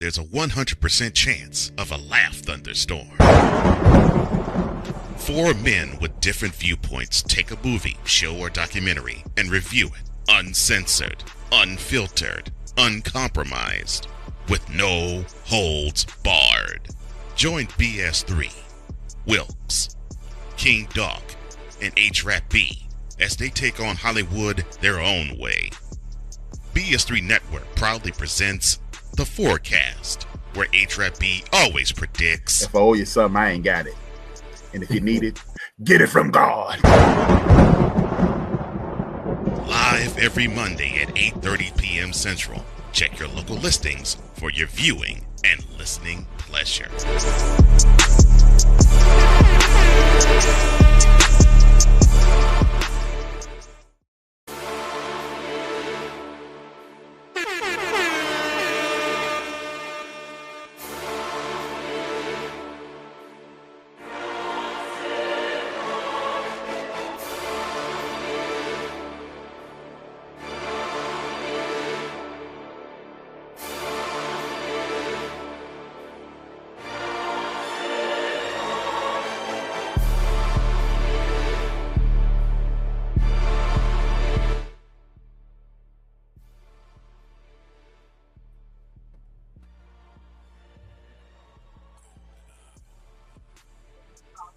there's a 100% chance of a laugh thunderstorm. Four men with different viewpoints take a movie, show, or documentary and review it uncensored, unfiltered, uncompromised, with no holds barred. Join BS3, Wilkes, King Doc, and H-Rap B as they take on Hollywood their own way. BS3 Network proudly presents The Forecast, where H-Rap B always predicts, if I owe you something, I ain't got it. And if you need it, get it from God. live every Monday at 8:30 p.m. Central. Check your local listings for your viewing and listening pleasure.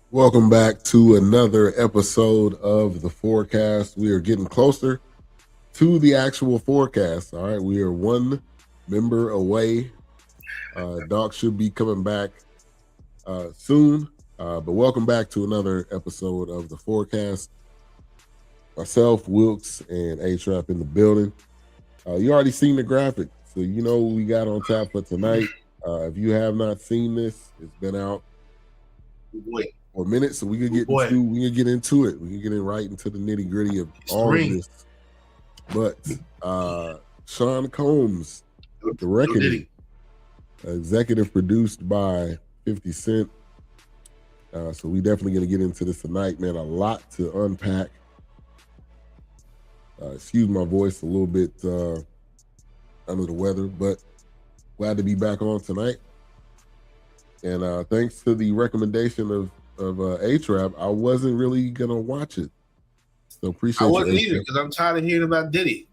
Welcome back to another episode of The Forecast. We are getting closer to the actual forecast. All right, we are one member away. Doc should be coming back soon. But welcome back to another episode of The Forecast. Myself, Wilkes, and A-Trap in the building. You already seen the graphic, so you know what we got on tap for tonight. If you have not seen this, it's been out for a minute, so we can get into it. We can get in right into the nitty gritty of all of this. But Sean Combs, The Reckoning, executive produced by 50 Cent. So we definitely gonna get into this tonight, man. A lot to unpack. Excuse my voice, a little bit under the weather, but glad to be back on tonight. And thanks to the recommendation of A-Trap, I wasn't really gonna watch it. So appreciate it. I wasn't either, because I'm tired of hearing about Diddy.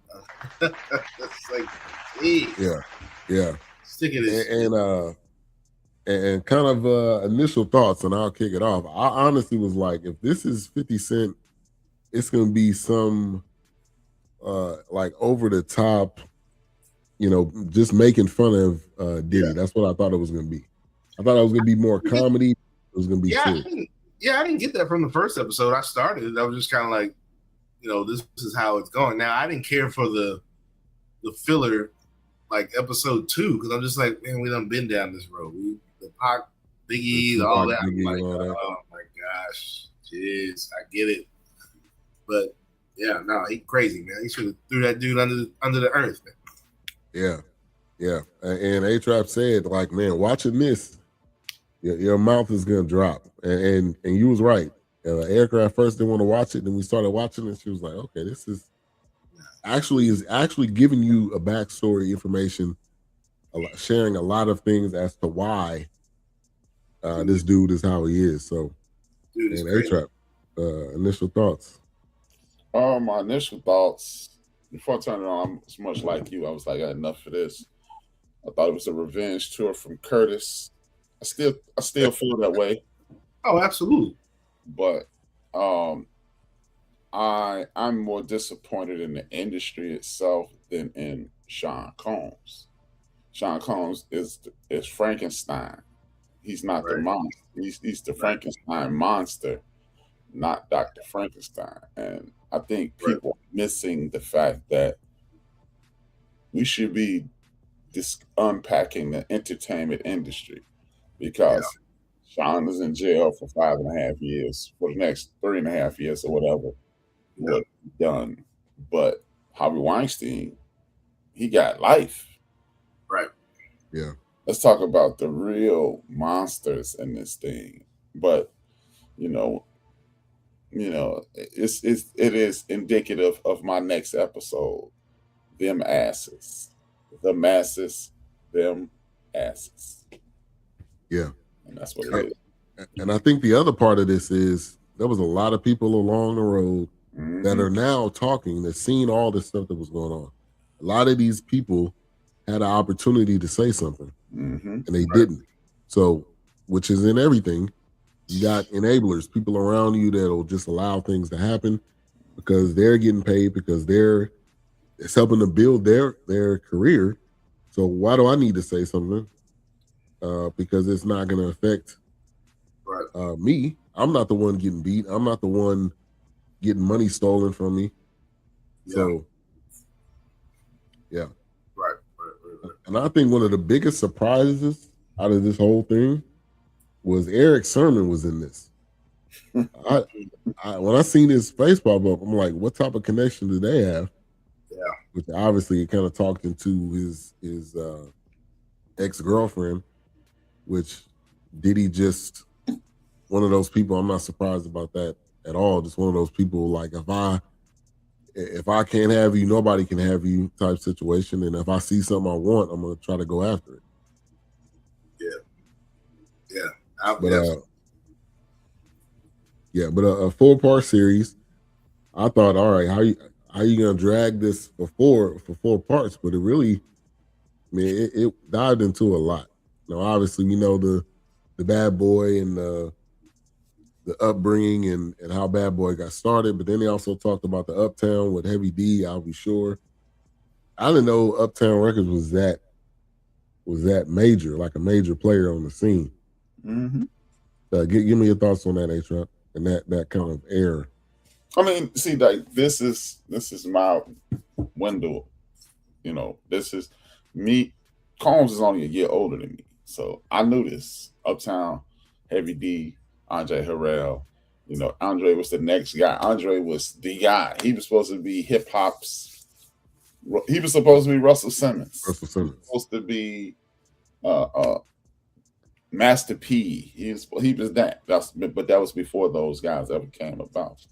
It's like, geez. Yeah. Stick it and kind of initial thoughts, and I'll kick it off. I honestly was like, if this is 50 Cent, it's gonna be some like over the top, just making fun of Diddy. That's what I thought it was gonna be. I thought it was gonna be more comedy. It was gonna be serious. I didn't get that from the first episode. I started it. I was just kind of like, this is how it's going. Now I didn't care for the filler, like episode 2, because I'm just like, man, we done been down this road. The Pac, Biggie, all that. I'm like, oh my gosh, jeez, I get it. But yeah, no, he crazy, man. He should have threw that dude under the earth, man. Yeah. And A-Trap said, like, man, watching this, your mouth is gonna drop. And you was right. Erica at first didn't want to watch it, then we started watching it. She was like, okay, this is actually giving you a backstory information, sharing a lot of things as to why this dude is how he is. So, and A-Trap, initial thoughts. My initial thoughts before I turned it on, I'm as much like you. I was like, I had enough of this. I thought it was a revenge tour from Curtis. I still feel that way. Oh, absolutely. But I'm more disappointed in the industry itself than in Sean Combs. Sean Combs is Frankenstein. He's not the monster. He's the Frankenstein monster, not Dr. Frankenstein. And I think people are missing the fact that we should be unpacking the entertainment industry, because Sean is in jail for 5.5 years, for the next 3.5 years or whatever what done. But Harvey Weinstein, he got life. Right. Yeah. Let's talk about the real monsters in this thing. But it is indicative of my next episode. Them asses. The masses, them asses. Yeah. And that's what it is. And I think the other part of this is there was a lot of people along the road that are now talking, that seen all this stuff that was going on. A lot of these people had an opportunity to say something, and they didn't. So, which is in everything. You got enablers, people around you that'll just allow things to happen because they're getting paid, because it's helping to build their career. So why do I need to say something? Because it's not going to affect me. I'm not the one getting beat. I'm not the one getting money stolen from me. Yeah. So, yeah. Right. And I think one of the biggest surprises out of this whole thing was Eric Sermon was in this. When I seen his face pop up, I'm like, what type of connection do they have? Yeah. Which obviously it kind of talked into his ex-girlfriend, which Diddy just one of those people. I'm not surprised about that at all. Just one of those people, like, if I can't have you, nobody can have you type situation. And if I see something I want, I'm gonna try to go after it. Yeah. But a 4-part series. I thought, all right, how you gonna drag this for 4 parts? But it really, I mean, it dived into a lot. Now, obviously, we know the Bad Boy and the upbringing and how Bad Boy got started, but then they also talked about the Uptown with Heavy D. I'll be sure. I didn't know Uptown Records was that major, like a major player on the scene. Give me your thoughts on that, A-Trap, and that kind of era. I mean, see, like this is my window. You know, this is me. Combs is only a year older than me, so I knew this. Uptown, Heavy D, Andre Harrell. You know, Andre was the next guy. Andre was the guy. He was supposed to be hip hop's. He was supposed to be Russell Simmons. He was supposed to be Master P. He was that. But that was before those guys ever came about.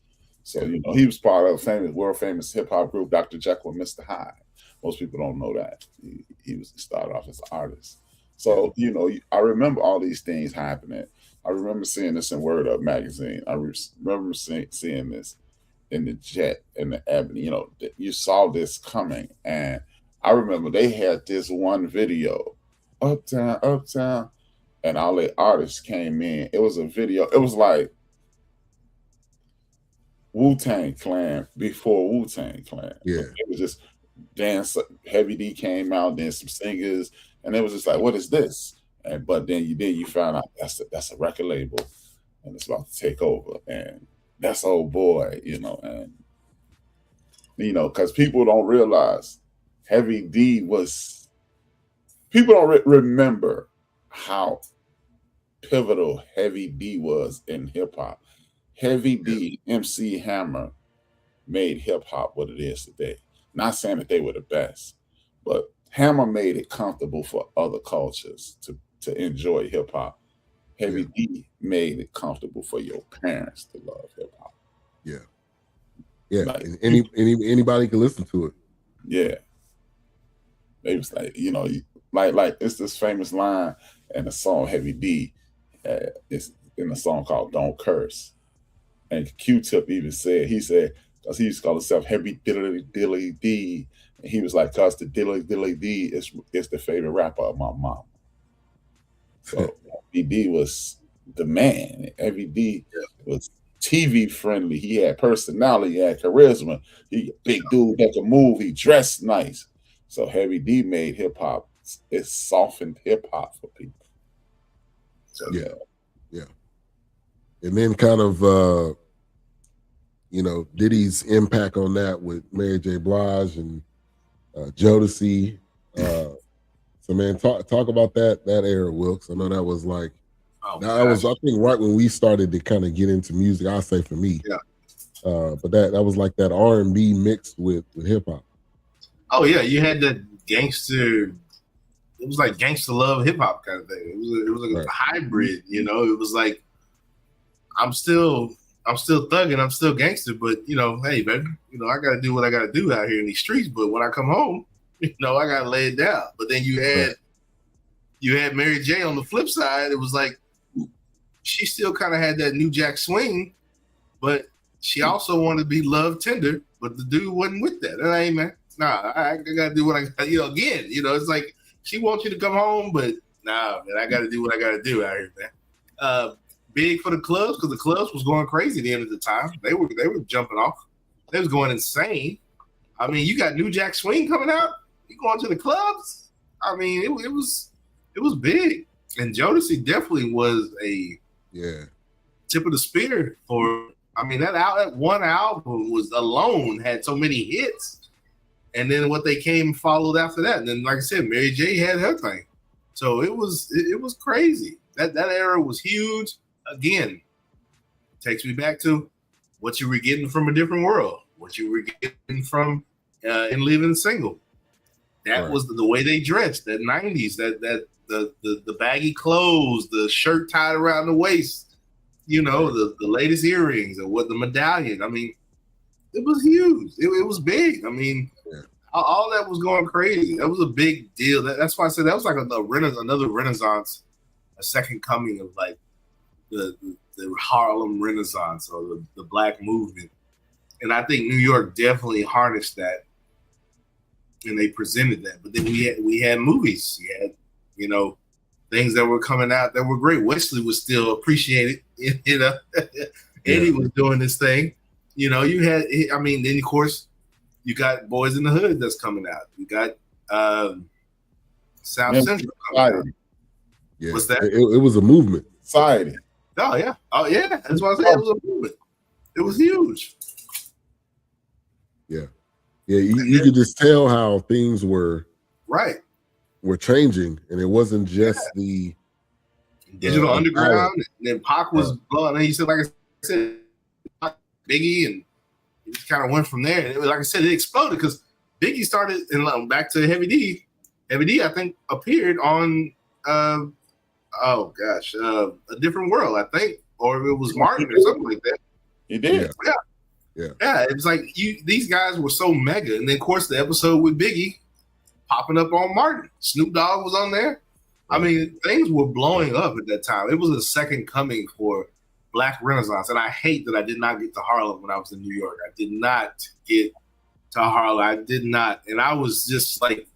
So, you know, he was part of a world famous hip hop group, Dr. Jekyll and Mr. Hyde. Most people don't know that. He started off as an artist. So, you know, I remember all these things happening. I remember seeing this in Word Up magazine. I remember seeing this in the Jet and the Ebony. You know, you saw this coming. And I remember they had this one video, Uptown, Uptown, and all the artists came in. It was a video. It was like Wu-Tang Clan before Wu-Tang Clan. Yeah. It was just dance. Heavy D came out, then some singers, and it was just like, what is this? But then you found out that's a record label, and it's about to take over, and that's old boy, you know, and you know, because people don't realize Heavy D was. People don't remember how pivotal Heavy D was in hip hop. Heavy D, MC Hammer made hip hop what it is today. Not saying that they were the best, but Hammer made it comfortable for other cultures to enjoy hip hop. Heavy D made it comfortable for your parents to love hip hop. Yeah. Yeah. Like, anybody can listen to it. Yeah. They was like, you know, like it's this famous line in the song Heavy D. It's in a song called Don't Curse. And Q-Tip even said, because he used to call himself Heavy Dilly D. And he was like, because the Dilly D is the favorite rapper of my mom. So Heavy D was the man. Heavy D was TV friendly. He had personality, he had charisma. He a big dude that could move. He dressed nice. So Heavy D made hip hop. It softened hip hop for people. So yeah. And then kind of you know, Diddy's impact on that with Mary J. Blige and Jodeci. So man, talk about that era, Wilkes. I know that was like that was, I think, right when we started to kind of get into music. I say for me, but that was like that R&B mixed with hip hop. Oh yeah, you had that gangster. It was like gangster love hip hop kind of thing. It was like a hybrid. You know, it was like I'm still thugging, I'm still gangster, but you know, hey, baby, you know, I got to do what I got to do out here in these streets. But when I come home, you know, I got to lay it down. But then you you had Mary J on the flip side. It was like she still kind of had that New Jack swing, but she also wanted to be love tender. But the dude wasn't with that. And hey, man, nah, I gotta do what I got. Again, it's like she wants you to come home, but nah, man, I gotta do what I gotta do out here, man. Big for the clubs because the clubs was going crazy at the end of the time. They were jumping off. They was going insane. I mean, you got New Jack Swing coming out. You going to the clubs? I mean, it was big. And Jodeci definitely was a tip of the spear for. I mean, that one album was alone had so many hits, and then what they came followed after that. And then, like I said, Mary J had her thing, so it was crazy. That era was huge. Again, takes me back to what you were getting from a different world, what you were getting from in Living Single. That was the way they dressed. That 90s, that the baggy clothes, the shirt tied around the waist. The latest earrings or what the medallion. I mean, it was huge. It was big. I mean, all that was going crazy. That was a big deal. That's why I said that was like another Renaissance, a second coming of like the Harlem Renaissance or the Black movement. And I think New York definitely harnessed that, and they presented that. But then we had movies. You had, things that were coming out that were great. Wesley was still appreciated. Eddie was doing this thing. You had, then of course you got Boys in the Hood that's coming out. You got South Central coming out. Yeah. What's that? It was a movement. Society. Oh yeah. That's what I said. It was a movement. It was huge. Yeah. Yeah. You could just tell how things were changing, and it wasn't just the Digital Underground, and then Pac was blowing. And he said, like I said, Biggie, and it just kind of went from there. And like I said, it exploded because Biggie started, and back to Heavy D. Heavy D, I think, appeared on A Different World, I think, or it was Martin or something like that. He did. Yeah. It was like these guys were so mega, and then of course the episode with Biggie popping up on Martin. Snoop Dogg was on there. I mean, things were blowing up at that time. It was a second coming for Black Renaissance, and I hate that I did not get to Harlem when I was in New York. I did not get to Harlem. I did not, and I was just like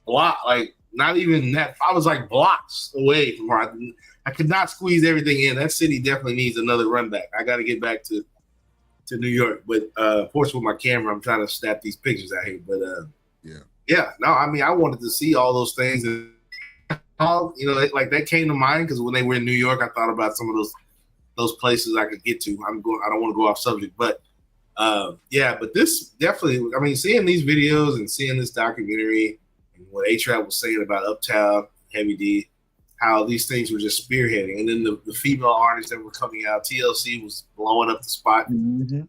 not even that. I was like blocks away from her. I could not squeeze everything in. That city definitely needs another run back. I got to get back to New York, but of course with my camera, I'm trying to snap these pictures out here. But no, I mean, I wanted to see all those things, and like that came to mind because when they were in New York, I thought about some of those places I could get to. I don't want to go off subject, but but this definitely. I mean, seeing these videos and seeing this documentary and what A-Trap was saying about Uptown, Heavy D, how these things were just spearheading, and then the female artists that were coming out, TLC was blowing up the spot. Of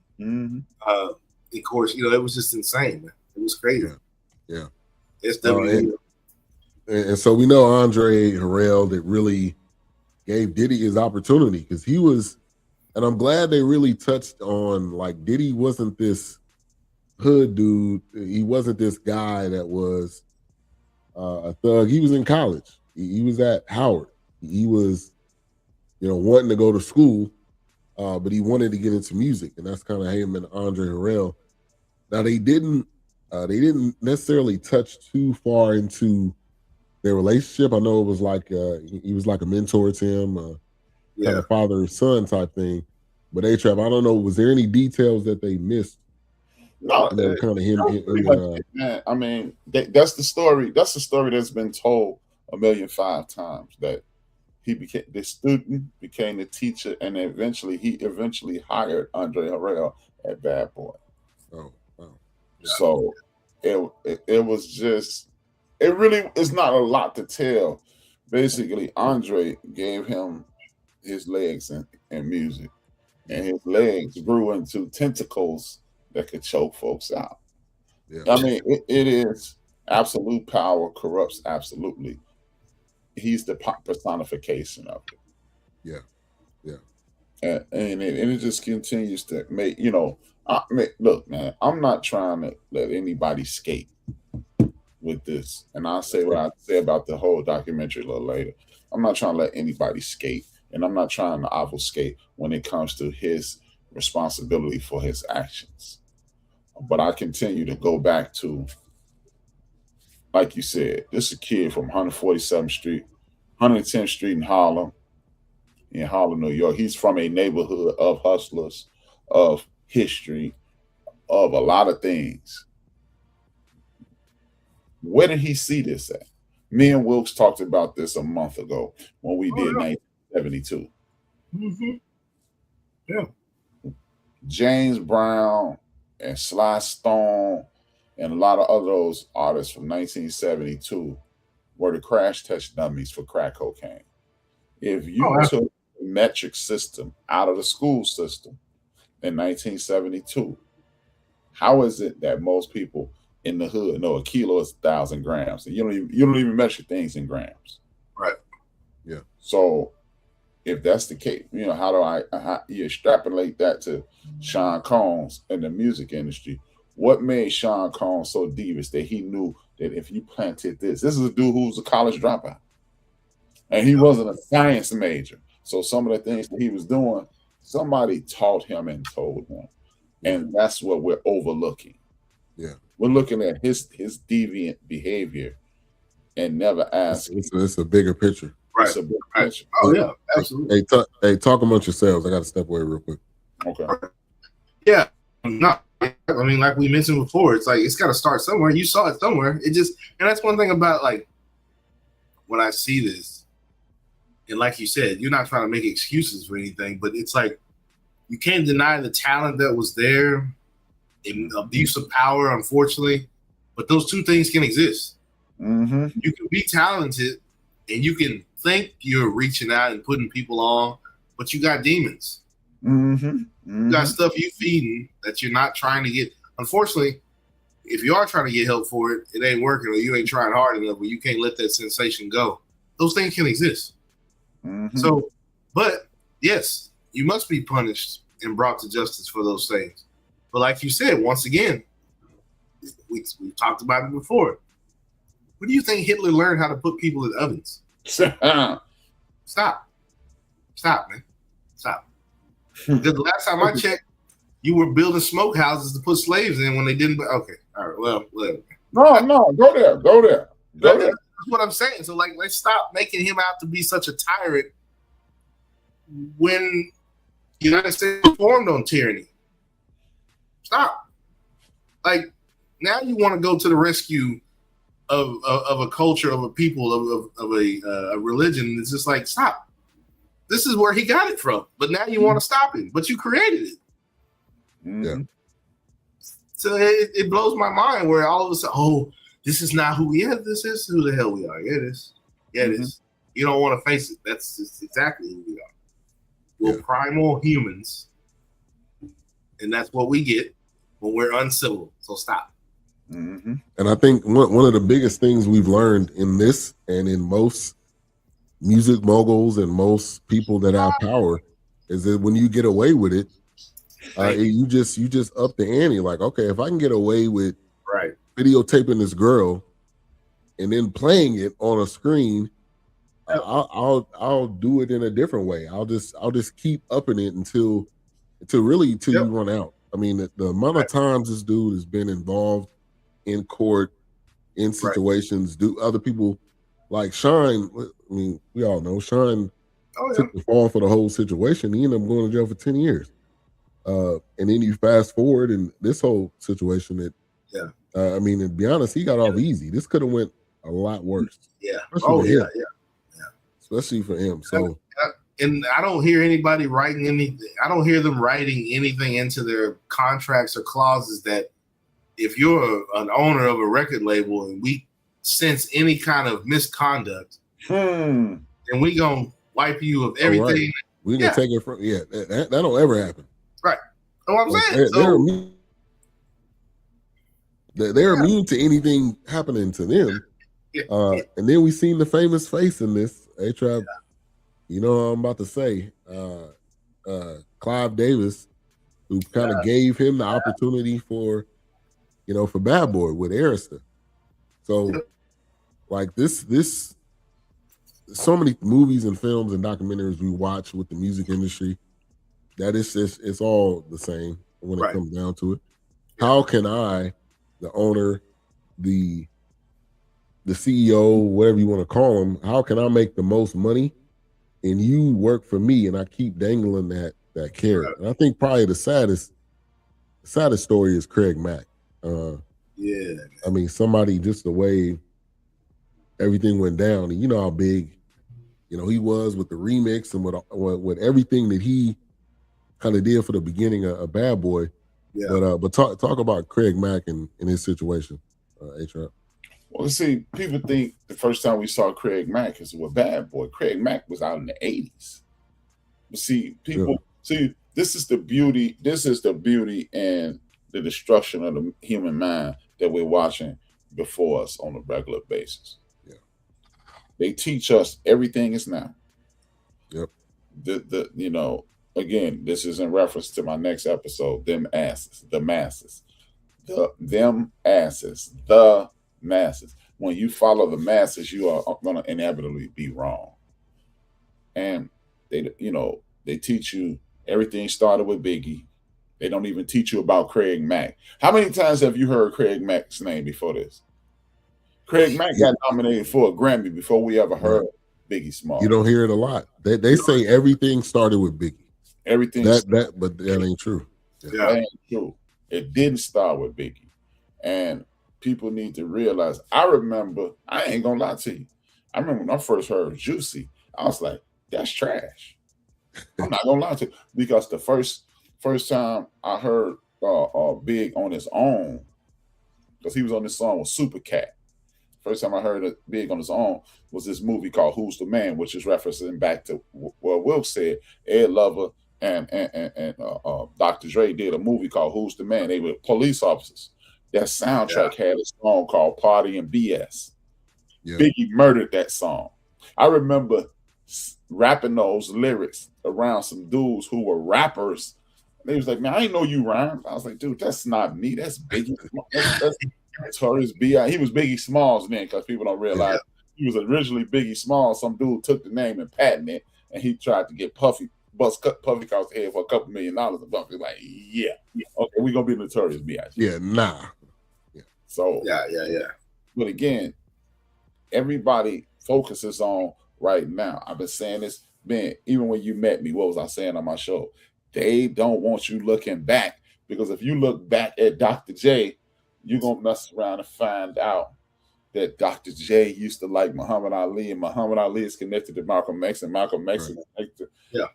course, it was just insane, man. It was crazy. Yeah. It's definitely. And so we know Andre Harrell that really gave Diddy his opportunity because he was, and I'm glad they really touched on, like, Diddy wasn't this hood dude. He wasn't this guy that was a thug. He was in college. He was at Howard. He was, wanting to go to school, but he wanted to get into music, and that's kind of him and Andre Harrell. Now they didn't necessarily touch too far into their relationship. I know it was like he was like a mentor to him, kind of father and son type thing. But A-Trap, I don't know, was there any details that they missed? No, kind of him. Man, I mean, that's the story. That's the story that's been told 1,000,005 times. That he became the student, became the teacher, and eventually hired Andre Harrell at Bad Boy. Oh, wow. So it was just, it really is not a lot to tell. Basically, Andre gave him his legs in music, and his legs grew into tentacles that could choke folks out. Yeah. I mean, it is absolute power corrupts absolutely. He's the personification of it. Yeah. And it just continues to make, look, man, I'm not trying to let anybody skate. with this, and I'll say what I say about the whole documentary a little later. I'm not trying to let anybody skate, and I'm not trying to obfuscate when it comes to his responsibility for his actions. But I continue to go back to, like you said, this is a kid from 147th Street, 110th Street in Harlem, New York. He's from a neighborhood of hustlers, of history, of a lot of things. Where did he see this at? Me and Wilkes talked about this a month ago when we did 1972. Mm-hmm. Yeah. James Brown and Sly Stone and a lot of other those artists from 1972 were the crash test dummies for crack cocaine. If you took the metric system out of the school system in 1972, how is it that most people in the hood know a kilo is 1,000 grams, and you don't even measure things in grams? Right. Yeah. So if that's the case, how do you extrapolate that to Sean Combs and the music industry? What made Sean Combs so devious that he knew that if you planted this is a dude who was a college dropout, and he wasn't a science major. So some of the things that he was doing, somebody taught him and told him. And that's what we're overlooking. Yeah. We're looking at his deviant behavior and never asking. It's a bigger picture. Right. It's a bigger picture. Oh, yeah, absolutely. Hey, talk amongst yourselves. I got to step away real quick. Okay. Yeah. No, I mean, like we mentioned before, it's like it's got to start somewhere. You saw it somewhere. And that's one thing about, like, when I see this, and like you said, you're not trying to make excuses for anything, but it's like you can't deny the talent that was there, and abuse of power, unfortunately. But those two things can exist. Mm-hmm. You can be talented, and you can think you're reaching out and putting people on, but you got demons. Mm-hmm. Mm-hmm. You got stuff you feeding that you're not trying to get. Unfortunately, if you are trying to get help for it, it ain't working, or you ain't trying hard enough, or you can't let that sensation go. Those things can exist. Mm-hmm. So, but yes, you must be punished and brought to justice for those things. But like you said, once again, we've talked about it before. What do you think Hitler learned how to put people in ovens? Stop, man. Stop. Because the last time I checked, you were building smokehouses to put slaves in when they didn't. Okay, all right, well. No, go there. That's what I'm saying. So, like, let's stop making him out to be such a tyrant when the United States formed on tyranny. Stop. Like, now you want to go to the rescue of a culture, of a people, of a religion. It's just like, stop. This is where he got it from. But now you want to stop him. But you created it. Yeah. So it blows my mind where all of a sudden, this is not who we are. This is who the hell we are. Yeah, it is. Yeah, it is. You don't want to face it. That's just exactly who we are. We're primal humans. And that's what we get when we're uncivil. So stop. Mm-hmm. And I think one of the biggest things we've learned in this and in most music moguls and most people that have power is that when you get away with it, you just up the ante. Like, okay, if I can get away with videotaping this girl and then playing it on a screen, I'll do it in a different way. I'll just keep upping it until you run out. I mean, the amount of times this dude has been involved in court, in situations, do other people like Shine. I mean, we all know Shine took the fall for the whole situation. He ended up going to jail for 10 years. And then you fast forward in this whole situation I mean, to be honest, he got off easy. This could have went a lot worse. Yeah. Especially for him. So, and I don't hear anybody writing anything. I don't hear them writing anything into their contracts or clauses that if you're an owner of a record label and we sense any kind of misconduct, then we gonna wipe you of everything. Right. We gonna take it from that don't ever happen. Right. That's what I'm saying. They're immune to anything happening to them. And then we seen the famous face in this. A-Trap, you know what I'm about to say. Clive Davis, who kind of gave him the opportunity for Bad Boy with Arista. So, like this, so many movies and films and documentaries we watch with the music industry, that it's all the same when it comes down to it. How can I, the owner, the CEO, whatever you want to call them, how can I make the most money and you work for me, and I keep dangling that carrot? And I think probably the saddest story is Craig Mack. I mean, somebody, just the way everything went down, and you know how big, you know, he was with the remix and with everything that he kind of did for the beginning of Bad Boy. Yeah. But talk about Craig Mack and his situation, A-Trap. Well, see, people think the first time we saw Craig Mack is with Bad Boy. Craig Mack was out in the 80s. But see, people see, this is the beauty and the destruction of the human mind that we're watching before us on a regular basis. Yeah. They teach us everything is now. Yep. You know, again, this is in reference to my next episode, them asses, the masses. Them asses, the masses. When you follow the masses, you are going to inevitably be wrong. And they teach you everything started with Biggie. They don't even teach you about Craig Mack. How many times have you heard Craig Mack's name before this? Craig Mack got nominated for a Grammy before we ever heard Biggie Smalls. You don't hear it a lot. They say everything started with Biggie. Everything but that ain't true. That ain't true. It didn't start with Biggie. And people need to realize, I ain't gonna lie to you. I remember when I first heard Juicy, I was like, that's trash. I'm not gonna lie to you. Because the first time I heard Big on his own, because he was on this song with Super Cat. First time I heard it Big on his own was this movie called Who's the Man, which is referencing back to what Will said. Ed Lover and Dr. Dre did a movie called Who's the Man. They were police officers. That soundtrack had a song called Party and BS. Yeah. Biggie murdered that song. I remember rapping those lyrics around some dudes who were rappers. They was like, man, I didn't know you rhymed. I was like, dude, that's not me. That's Biggie. That's Notorious B.I. He was Biggie Smalls then, because people don't realize he was originally Biggie Smalls. Some dude took the name and patented it, and he tried to get Puffy across the head for $2 million. And Puffy's like, yeah, okay, we're gonna be Notorious B.I. Yeah, nah. Yeah. So yeah. But again, everybody focuses on right now. I've been saying this, man, even when you met me, what was I saying on my show? They don't want you looking back, because if you look back at Dr. J, you're going to mess around and find out that Dr. J used to like Muhammad Ali, and Muhammad Ali is connected to Malcolm X, and Malcolm X is connected to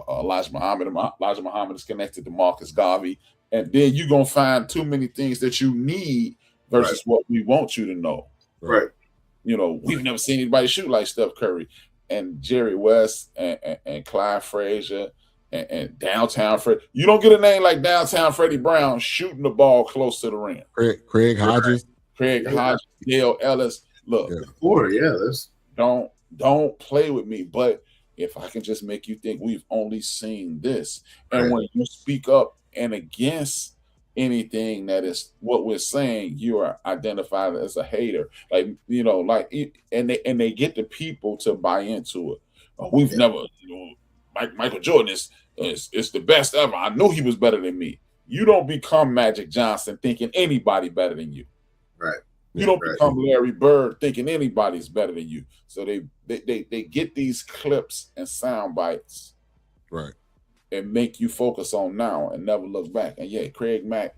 Elijah Muhammad, and Elijah Muhammad is connected to Marcus Garvey. And then you're going to find too many things that you need versus what we want you to know. Right. You know, we've never seen anybody shoot like Steph Curry and Jerry West and Clyde Frazier and Downtown Fred. You don't get a name like Downtown Freddie Brown shooting the ball close to the rim. Craig Hodges. Hodges, Dale Ellis. Look, don't play with me. But if I can just make you think we've only seen this, and when you speak up and against anything that is what we're saying, you are identified as a hater. Like, you know, like, and they get the people to buy into it. We've never, you know, Michael Jordan is the best ever. I knew he was better than me. You don't become Magic Johnson thinking anybody better than you. Right. You don't become Larry Bird thinking anybody's better than you. So they get these clips and sound bites, right, and make you focus on now and never look back. And yeah, Craig Mack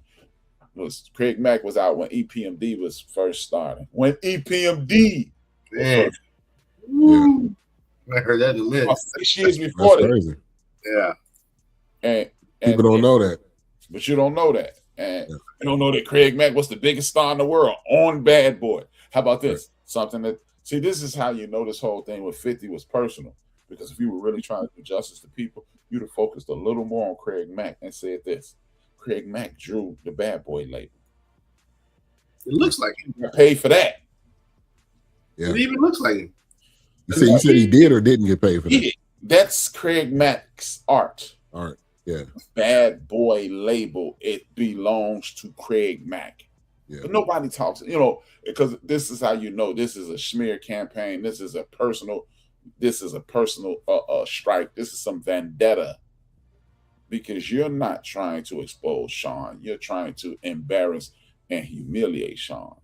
was out when EPMD was first starting. When EPMD I heard that in the list. 6 years before that. Crazy. Yeah. And people don't know that. But you don't know that. And you don't know that Craig Mack was the biggest star in the world on Bad Boy. How about this? Right. Something that, see, this is how you know this whole thing with 50 was personal. Because if you were really trying to do justice to people, you'd have focused a little more on Craig Mack and said this. Craig Mack drew the Bad Boy label. It looks like him. He paid for that. Yeah. It even looks like him. You said he did or didn't get paid for that? That's Craig Mack's art. Art, yeah. Bad Boy label. It belongs to Craig Mack. Yeah. But nobody talks, because this is how you know this is a smear campaign. This is a personal strike. This is some vendetta, because you're not trying to expose Sean. You're trying to embarrass and humiliate Sean.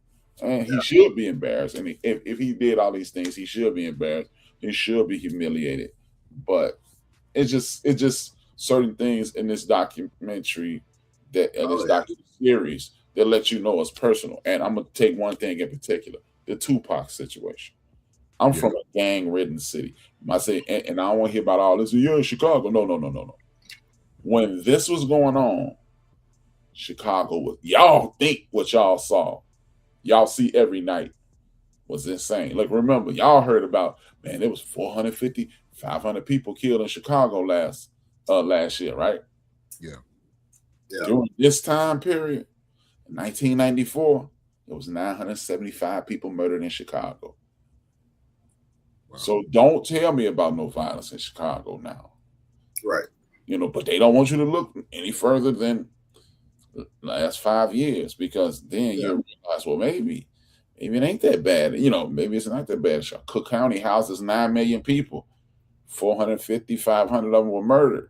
And he should be embarrassed. And if he did all these things, he should be embarrassed. He should be humiliated. But it's just certain things in this documentary documentary series that let you know it's personal. And I'm gonna take one thing in particular: the Tupac situation. I'm from a gang-ridden city. I say, and I don't want to hear about all this. You're in Chicago. No. When this was going on, Chicago was. Y'all think what y'all saw, y'all see every night, was insane. Like, remember, y'all heard about, man, there was 450, 500 people killed in Chicago last year, right? Yeah. During this time period, in 1994, there was 975 people murdered in Chicago. Wow. So don't tell me about no violence in Chicago now. Right. But they don't want you to look any further than the last 5 years, because then you realize, well, maybe it ain't that bad. Maybe it's not that bad. Cook County houses 9 million people. 450, 500 of them were murdered.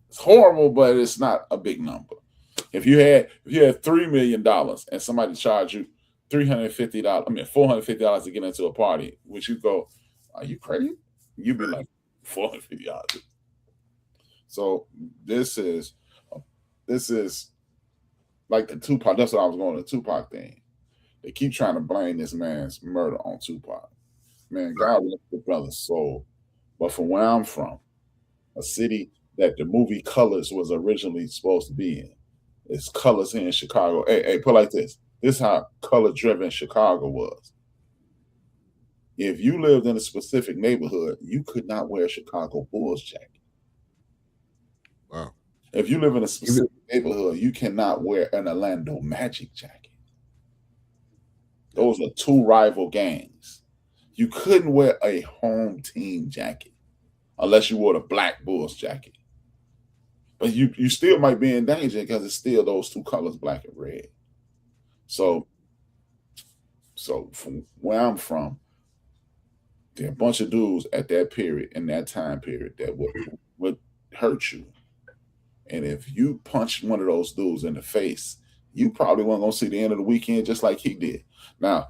It's horrible, but it's not a big number. If you had $3 million and somebody charged you $450 to get into a party, would you go, are you crazy? You'd be like, $450. So this is like the Tupac. That's what I was going to, the Tupac thing. They keep trying to blame this man's murder on Tupac. Man, God bless the brother's soul. But from where I'm from, a city that the movie Colors was originally supposed to be in, it's Colors here in Chicago. Hey, put it like this. This is how color-driven Chicago was. If you lived in a specific neighborhood, you could not wear a Chicago Bulls jacket. Wow. If you live in a specific neighborhood, you cannot wear an Orlando Magic jacket. Those are two rival gangs. You couldn't wear a home team jacket unless you wore the Black Bulls jacket. But you still might be in danger because it's still those two colors, black and red. So from where I'm from, there are a bunch of dudes at that period, in that time period, that would hurt you. And if you punch one of those dudes in the face, you probably weren't going to see the end of the weekend just like he did. Now,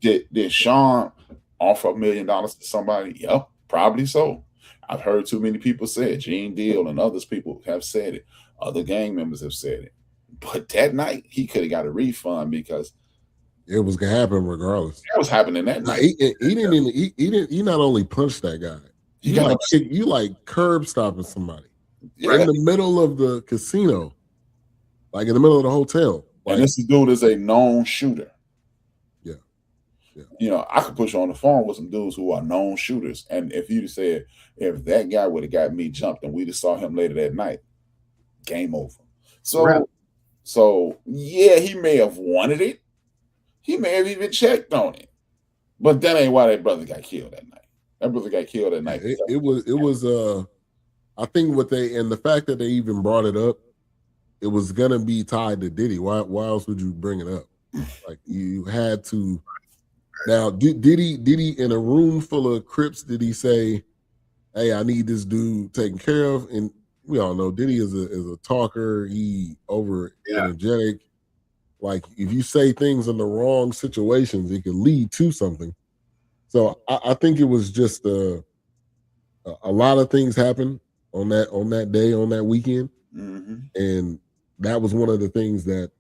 did Sean offer $1 million to somebody? Yep, probably so. I've heard too many people say it. Gene Deal and others people have said it. Other gang members have said it. But that night, he could have got a refund because it was gonna happen regardless. That was happening that night. He not only punched that guy. You like curb stopping somebody in the middle of the casino, like in the middle of the hotel. And this dude is a known shooter. Yeah. I could put you on the phone with some dudes who are known shooters. And if you'd said, if that guy would have got me jumped and we'd have saw him later that night, game over. So yeah, he may have wanted it. He may have even checked on it. But that ain't why that brother got killed that night. That brother got killed that night. It was I think the fact that they even brought it up, it was gonna be tied to Diddy. Why else would you bring it up? Like, you had to. Now, Diddy in a room full of Crips, did he say, hey, I need this dude taken care of? And we all know Diddy is a talker. He over energetic. Like, if you say things in the wrong situations, it could lead to something. So I think it was just a lot of things happened on that day, on that weekend. Mm-hmm. And that was one of the things that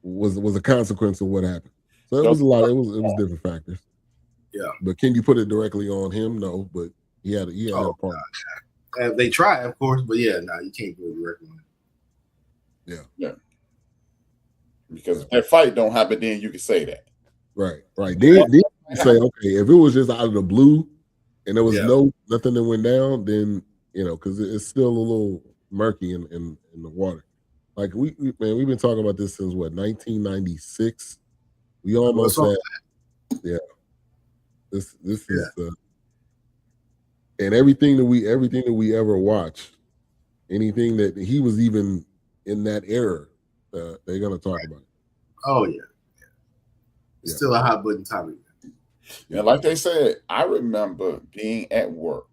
was a consequence of what happened. So it was a lot. It was different factors. Yeah. But can you put it directly on him? No. But he had a part. They try, of course, but you can't put it directly on him. Yeah. Because if that fight don't happen, then you can say that. Right. Then you say, okay, if it was just out of the blue and there was nothing that went down, then because it's still a little murky in the water. Like we've been talking about this since 1996. We almost had, This is and everything that we ever watched, anything that he was even in that era, they're gonna talk about it. Oh yeah. It's still a hot button topic. Yeah, like they said, I remember being at work.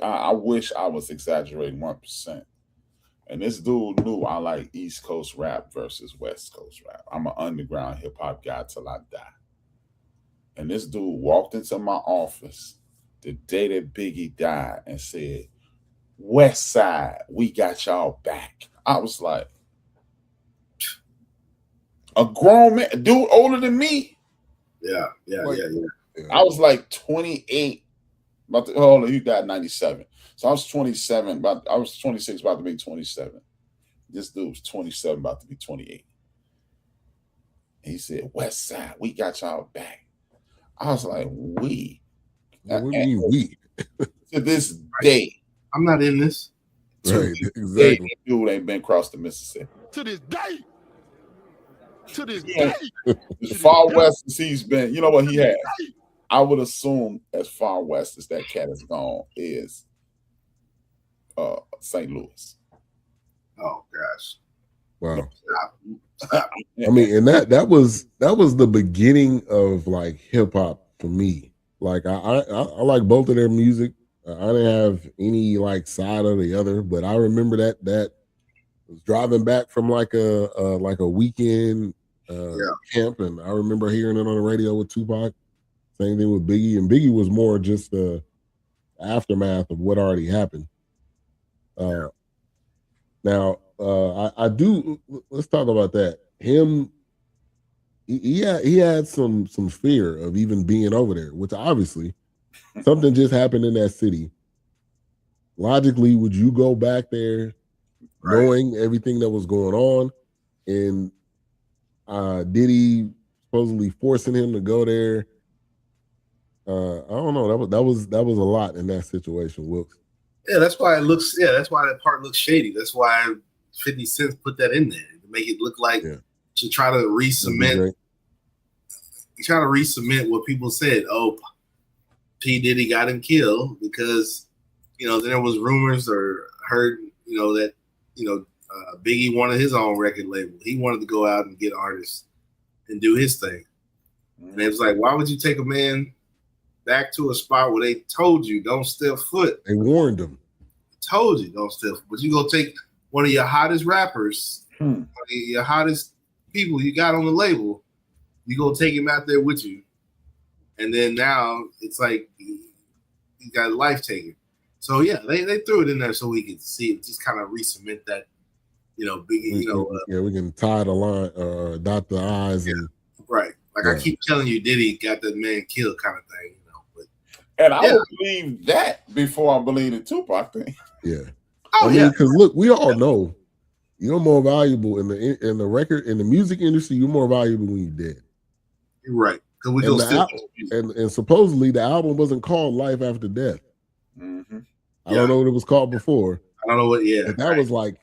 I wish I was exaggerating 1%. And this dude knew I like East Coast rap versus West Coast rap. I'm an underground hip hop guy till I die. And this dude walked into my office the day that Biggie died and said, West Side, we got y'all back. I was like, a grown man, a dude older than me. Yeah. I was like 28. He died in 97. So I was 27. I was 26, about to be 27. This dude was 27, about to be 28. And he said, West Side, we got y'all back. I was like, we? What do you mean we? To this day. I'm not in this. Right, exactly. That dude ain't been across the Mississippi. To this day. To this day. As far west as he's been, you know what he has? I would assume as far west as that cat has gone is St. Louis. Oh gosh. Wow. I mean, and that was the beginning of like hip hop for me. Like I like both of their music. I didn't have any like side or the other, but I remember that was driving back from like a weekend camp, and I remember hearing it on the radio with Tupac. Same thing with Biggie, and Biggie was more just the aftermath of what already happened. Now, I do. Let's talk about that. Him, he had some fear of even being over there, which obviously something just happened in that city. Logically, would you go back there knowing everything that was going on, and Diddy supposedly forcing him to go there? I don't know. That was a lot in that situation, Wilkes. Yeah, that's why it looks. Yeah, that's why that part looks shady. That's why 50 Cent put that in there to make it look like to try to re-cement. Try to re-cement what people said. Oh, P. Diddy got him killed because there was rumors or heard that Biggie wanted his own record label. He wanted to go out and get artists and do his thing. And it was like, why would you take a man back to a spot where they told you don't step foot? They warned him. Told you don't step foot. But you go take one of your hottest rappers, one of your hottest people you got on the label, you go take him out there with you. And then now it's like he got a life taken. So yeah, they threw it in there so we could see it, just kind of re-cement that, Biggie, we can tie the line, dot the I's, and right. Like I keep telling you, Diddy got that man killed, kind of thing, But and I would believe that before I believe the Tupac thing. Yeah. Oh, I mean, because look, we all know you're more valuable in the record in the music industry. You're more valuable when you're dead. You're right. Because we go and supposedly the album wasn't called Life After Death. Mm-hmm. I don't know what it was called before. I don't know what. Yeah, but that was like,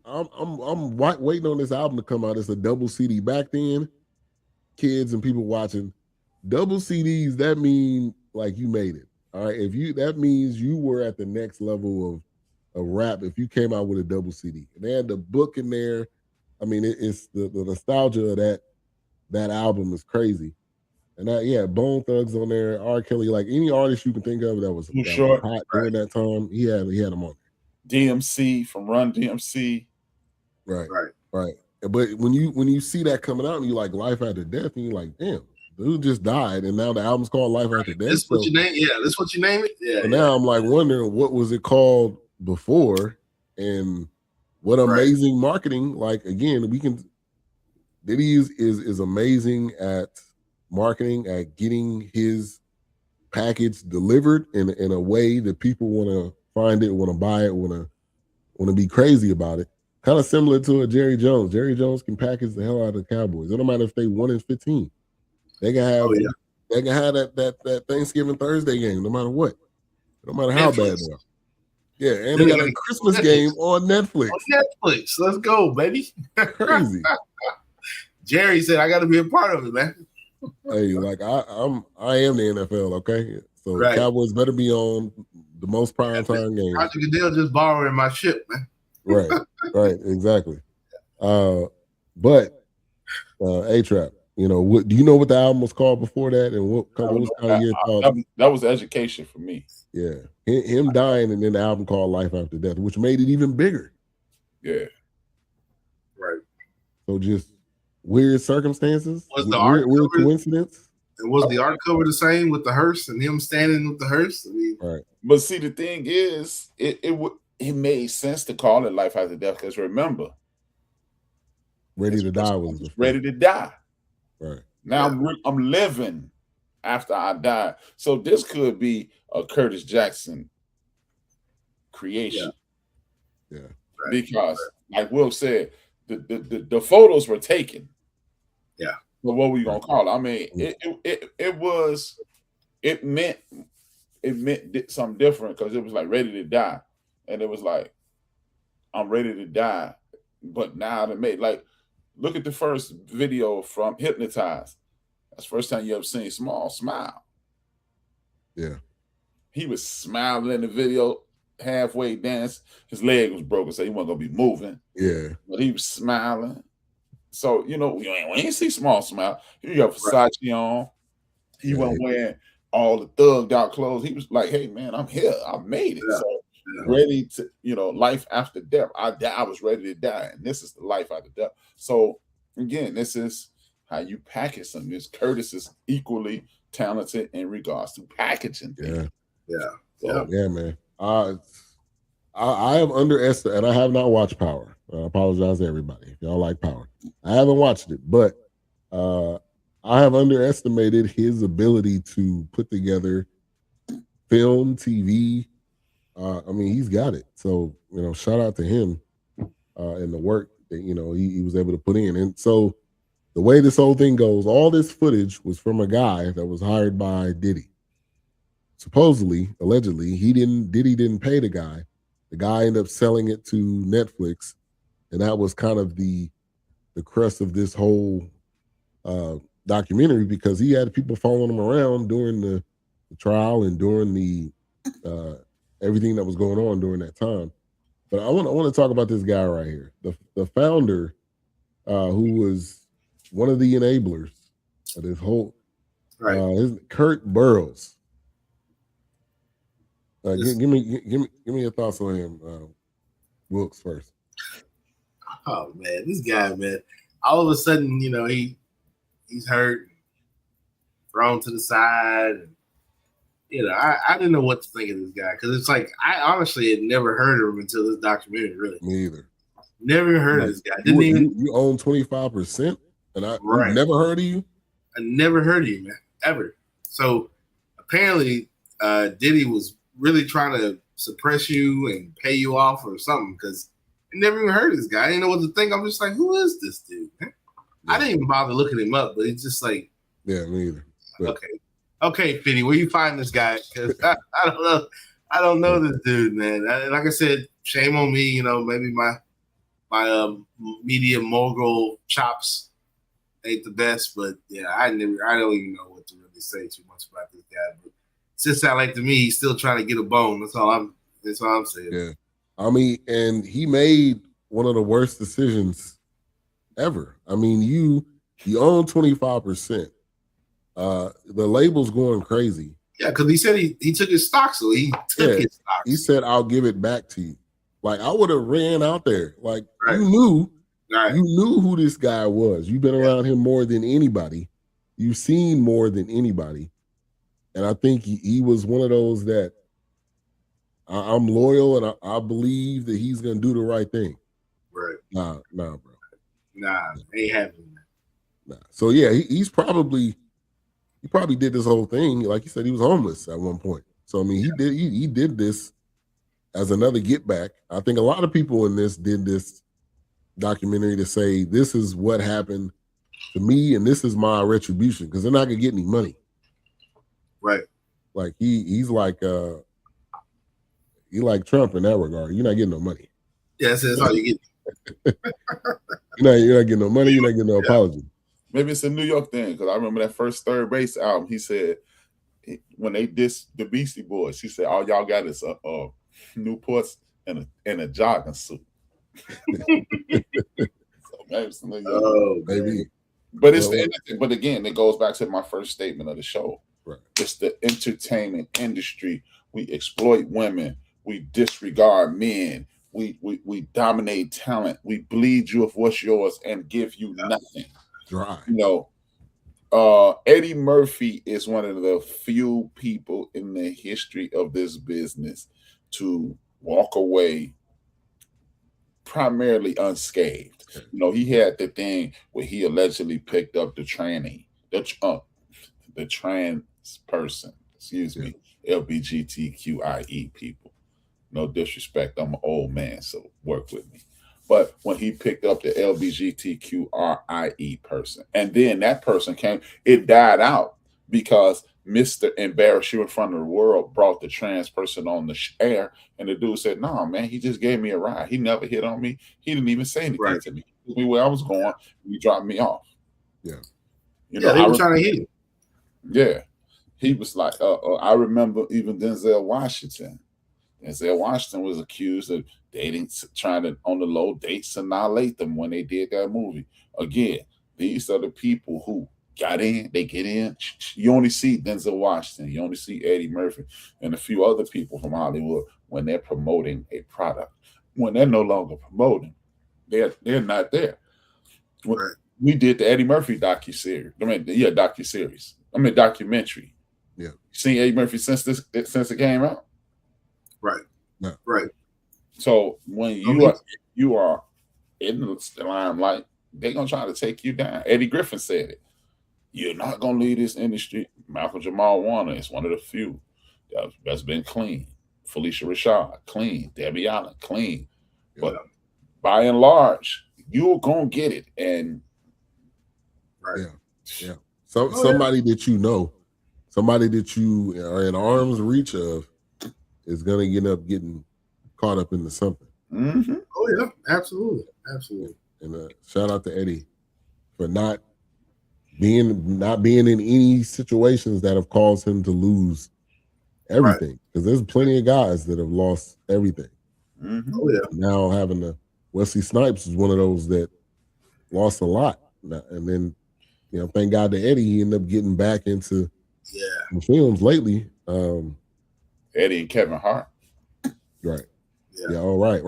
I'm waiting on this album to come out. It's a double CD. Back then, kids and people watching, double CDs, that mean like you made it. All right. That means you were at the next level of rap if you came out with a double CD. And they had the book in there. I mean, it's the nostalgia of that album is crazy. And Bone Thugs on there, R. Kelly, like any artist you can think of that was hot during that time, he had them on there. DMC from Run DMC. Right. But when you see that coming out and you like Life After Death, and you're like, damn, dude just died, and now the album's called Life After Death. That's what you name. Yeah, that's what you name it. Yeah. And now I'm like wondering what was it called before, and what amazing marketing. Like again, Diddy is amazing at marketing, at getting his package delivered in a way that people want to find it, want to buy it, want to be crazy about it. Kind of similar to a Jerry Jones. Jerry Jones can package the hell out of the Cowboys. It don't matter if they 1-15. They can have they can have that Thanksgiving Thursday game, no matter what. No matter how bad they are. Yeah, and they got a Christmas game on Netflix. On Netflix. Let's go, baby. Crazy. Jerry said, I gotta be a part of it, man. Hey, like I am the NFL, okay? So the Cowboys better be on the most prime time game. Roger Goodell just borrowing my ship, man. Right, exactly. But A-Trap, you know, what do you know what the album was called before that, and what was kind of your thoughts? That was education for me. Yeah, him dying, and then the album called Life After Death, which made it even bigger. Yeah, right. So just weird circumstances, Was the art weird coincidence. And was the art cover the same with the hearse and him standing with the hearse? I mean, Right. But see, the thing is, it made sense to call it Life After Death because remember, Ready to Die was Ready to Die. Right. Now I'm living after I die. So this could be a Curtis Jackson creation. Yeah. Right. Because, like Will said, the photos were taken. Yeah. But what were you gonna call it? I mean, it meant something different because it was like Ready to Die, and it was like I'm ready to die, but now they made like look at the first video from Hypnotized. That's the first time you ever seen Small smile. Yeah, he was smiling in the video, halfway dance. His leg was broken, so he wasn't gonna be moving. Yeah, but he was smiling. So you know, we ain't see Small smile. He got Versace on. He wasn't wearing all the thugged out clothes. He was like, "Hey man, I'm here. I made it." So ready to, life after death. I was ready to die, and this is the life after death. So again, this is how you package something. This Curtis is equally talented in regards to packaging things. Yeah, man. I have underestimated, and I have not watched Power. I apologize to everybody if y'all like Power. I haven't watched it, but I have underestimated his ability to put together film, TV. I mean, he's got it. So, shout out to him and the work that, he was able to put in. And so the way this whole thing goes, all this footage was from a guy that was hired by Diddy. Supposedly, allegedly, Diddy didn't pay the guy. The guy ended up selling it to Netflix. And that was kind of the crust of this whole documentary, because he had people following him around during the trial and during the everything that was going on during that time. But I want to talk about this guy right here, the founder, who was one of the enablers of this whole, Kurt Burrows. Give me your thoughts on him, Wilkes first. Oh man, this guy, man! All of a sudden, he's hurt, thrown to the side. I didn't know what to think of this guy, because it's like I honestly had never heard of him until this documentary. Really, me either. Never heard of this guy. You own 25%, and I've never heard of you. I never heard of you, man, ever. So apparently, Diddy was really trying to suppress you and pay you off or something, because I never even heard of this guy. I didn't know what to think. I'm just like, who is this dude? Yeah. I didn't even bother looking him up, but it's just like, me either. But, okay, Fitty, where you find this guy? Because I don't know. I don't know this dude, man. Like I said, shame on me. Maybe my media mogul chops ain't the best, but yeah, I don't even know what to really say too much about this guy. But since I like to me, he's still trying to get a bone. That's all I'm saying. Yeah, I mean, and he made one of the worst decisions ever. I mean, you own 25%. The label's going crazy. Yeah, because he said he took his stock, so he took his stock. He said, "I'll give it back to you." Like, I would have ran out there. Like, you knew who this guy was. You've been around him more than anybody. You've seen more than anybody. And I think he was one of those that I'm loyal, and I believe that he's going to do the right thing. Right. Nah, bro. Nah, ain't happening. Nah. So, yeah, he probably did this whole thing. Like you said, he was homeless at one point. So, I mean, he did this as another get back. I think a lot of people in this did this documentary to say, this is what happened to me, and this is my retribution, because they're not going to get any money. Right. Like, he's like Trump in that regard. You're not getting no money. Yeah, that's all you get. You're not getting no money. You're not getting no apology. Maybe it's a New York thing, because I remember that first Third Base album. He said, when they dissed the Beastie Boys, he said, all y'all got is Newports and a jogging suit. Maybe. But it's but again, it goes back to my first statement of the show. Right. It's the entertainment industry. We exploit women. We disregard men. We dominate talent. We bleed you of what's yours and give you nothing. Dry. You know, Eddie Murphy is one of the few people in the history of this business to walk away primarily unscathed. You know, he had the thing where he allegedly picked up the tranny, the trans person, LGBTQIE people. No disrespect, I'm an old man, so work with me. But when he picked up the LGBTQRIE person, and then that person came, it died out because Mr. Embarrass You in front of the world brought the trans person on the air, and the dude said, "No, man, he just gave me a ride. He never hit on me. He didn't even say anything to me. He told me where I was going. He dropped me off." Yeah. You know, they were trying to hit him. Yeah. He was like, I remember even Denzel Washington. Denzel Washington was accused of dating, trying to, on the low, dates annihilate them when they did that movie. Again, these are the people who got in, they get in. You only see Denzel Washington, you only see Eddie Murphy, and a few other people from Hollywood when they're promoting a product. When they're no longer promoting, they're not there. We did the Eddie Murphy documentary. Yeah. You seen Eddie Murphy since it came out? Right. Yeah. Right. So when you are in the limelight, they're gonna try to take you down. Eddie Griffin said it. You're not gonna leave this industry. Malcolm Jamal Warner is one of the few that's been clean. Felicia Rashad, clean. Debbie Allen, clean. Yeah. But by and large, you're gonna get it. And yeah. So somebody that you know, somebody that you are in arm's reach of, is gonna end up getting caught up into something. Mm-hmm. Oh yeah, absolutely. And shout out to Eddie for not being in any situations that have caused him to lose everything. Because there's plenty of guys that have lost everything. Mm-hmm. Oh yeah. Now having the Wesley Snipes is one of those that lost a lot, and then thank God to Eddie, he ended up getting back into the films lately. Eddie and Kevin Hart. Right. Yeah. Oh, right.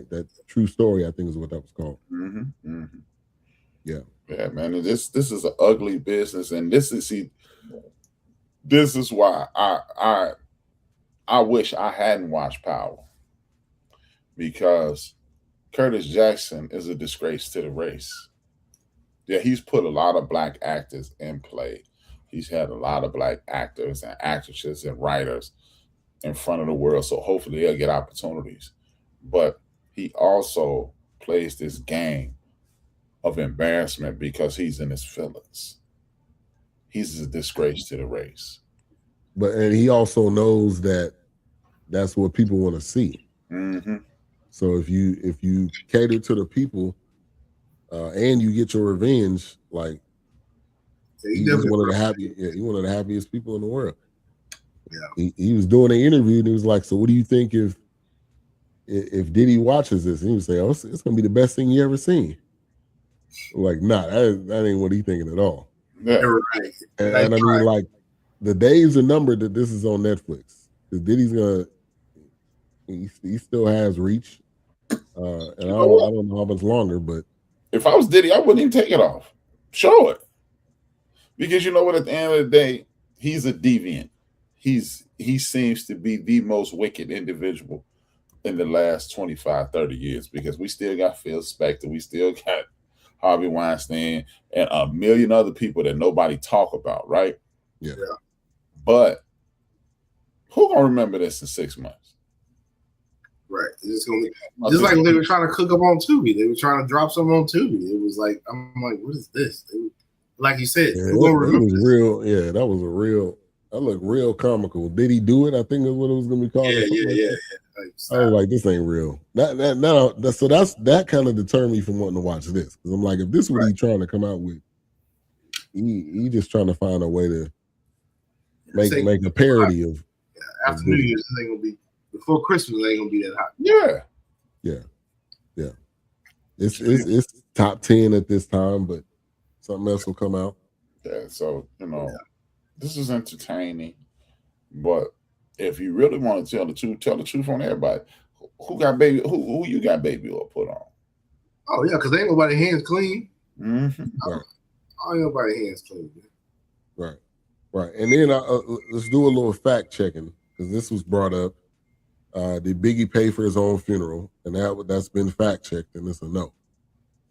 That True Story, I think, is what that was called. Mm-hmm. Mm-hmm. Yeah. Yeah, man. And this is an ugly business, and this is why I wish I hadn't watched Power, because Curtis Jackson is a disgrace to the race. Yeah, he's put a lot of black actors in play. He's had a lot of black actors and actresses and writers in front of the world, so hopefully they'll get opportunities. But he also plays this game of embarrassment because he's in his feelings. He's a disgrace to the race. And he also knows that that's what people want to see. Mm-hmm. So if you cater to the people and you get your revenge, like he's one of the happiest people in the world. Yeah. He was doing an interview and he was like, "So what do you think if Diddy watches this?" And he would say, "Oh, it's gonna be the best thing you ever seen." Like, nah, that ain't what he's thinking at all. Yeah. Right. And I mean, like, the days are numbered that this is on Netflix. Because Diddy's he still has reach. And I don't know how much longer, but if I was Diddy, I wouldn't even take it off. Show it. Because you know what, at the end of the day, he's a deviant. He seems to be the most wicked individual in the last 25, 30 years, because we still got Phil Spector, we still got Harvey Weinstein, and a million other people that nobody talk about, right? Yeah. But who gonna remember this in 6 months? Right. It's gonna be just like they were trying to cook up on Tubi. They were trying to drop something on Tubi. It was like, I'm like, what is this? Like you said, that was real. Yeah, that was a real. That looked real comical. Did he do it? I think that's what it was gonna be called. Yeah. I was like, this ain't real. So that kind of deterred me from wanting to watch this, because I'm like, if this is what he's trying to come out with, he just trying to find a way to make a parody of. Yeah, after New Year's, it ain't gonna be before Christmas. It ain't gonna be that hot. Yeah. It's top 10 at this time, but something else will come out. Yeah, so this is entertaining, but if you really want to tell the truth on everybody. Who got baby? Who you got baby oil put on? Oh yeah, because ain't nobody hands clean. Mm-hmm. Right. Ain't nobody hands clean. Man. Right. And then let's do a little fact checking because this was brought up. Did Biggie pay for his own funeral? And that's been fact checked, and it's a no.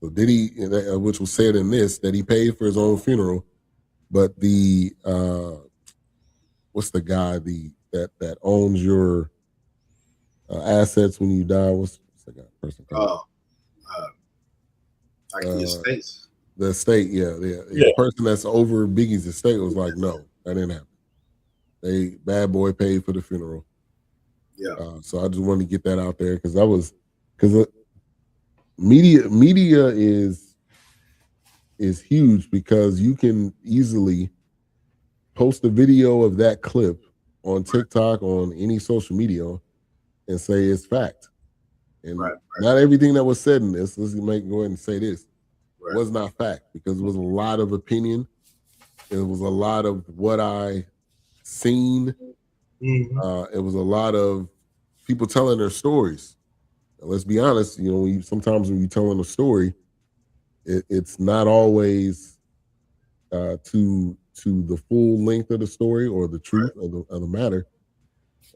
So did he? Which was said in this that he paid for his own funeral, but the what's the guy that owns your assets when you die? What's the guy person called? Like the estates. The estate, yeah. The person that's over Biggie's estate was like, no, that didn't happen. Bad Boy paid for the funeral. Yeah. So I just wanted to get that out there because media is huge because you can easily post a video of that clip on TikTok, on any social media, and say it's fact. And not everything that was said in this, let's go ahead and say this, was not fact because it was a lot of opinion. It was a lot of what I seen. Mm-hmm. It was a lot of people telling their stories. And let's be honest, sometimes when you're telling a story, it's not always to the full length of the story or the truth of the matter.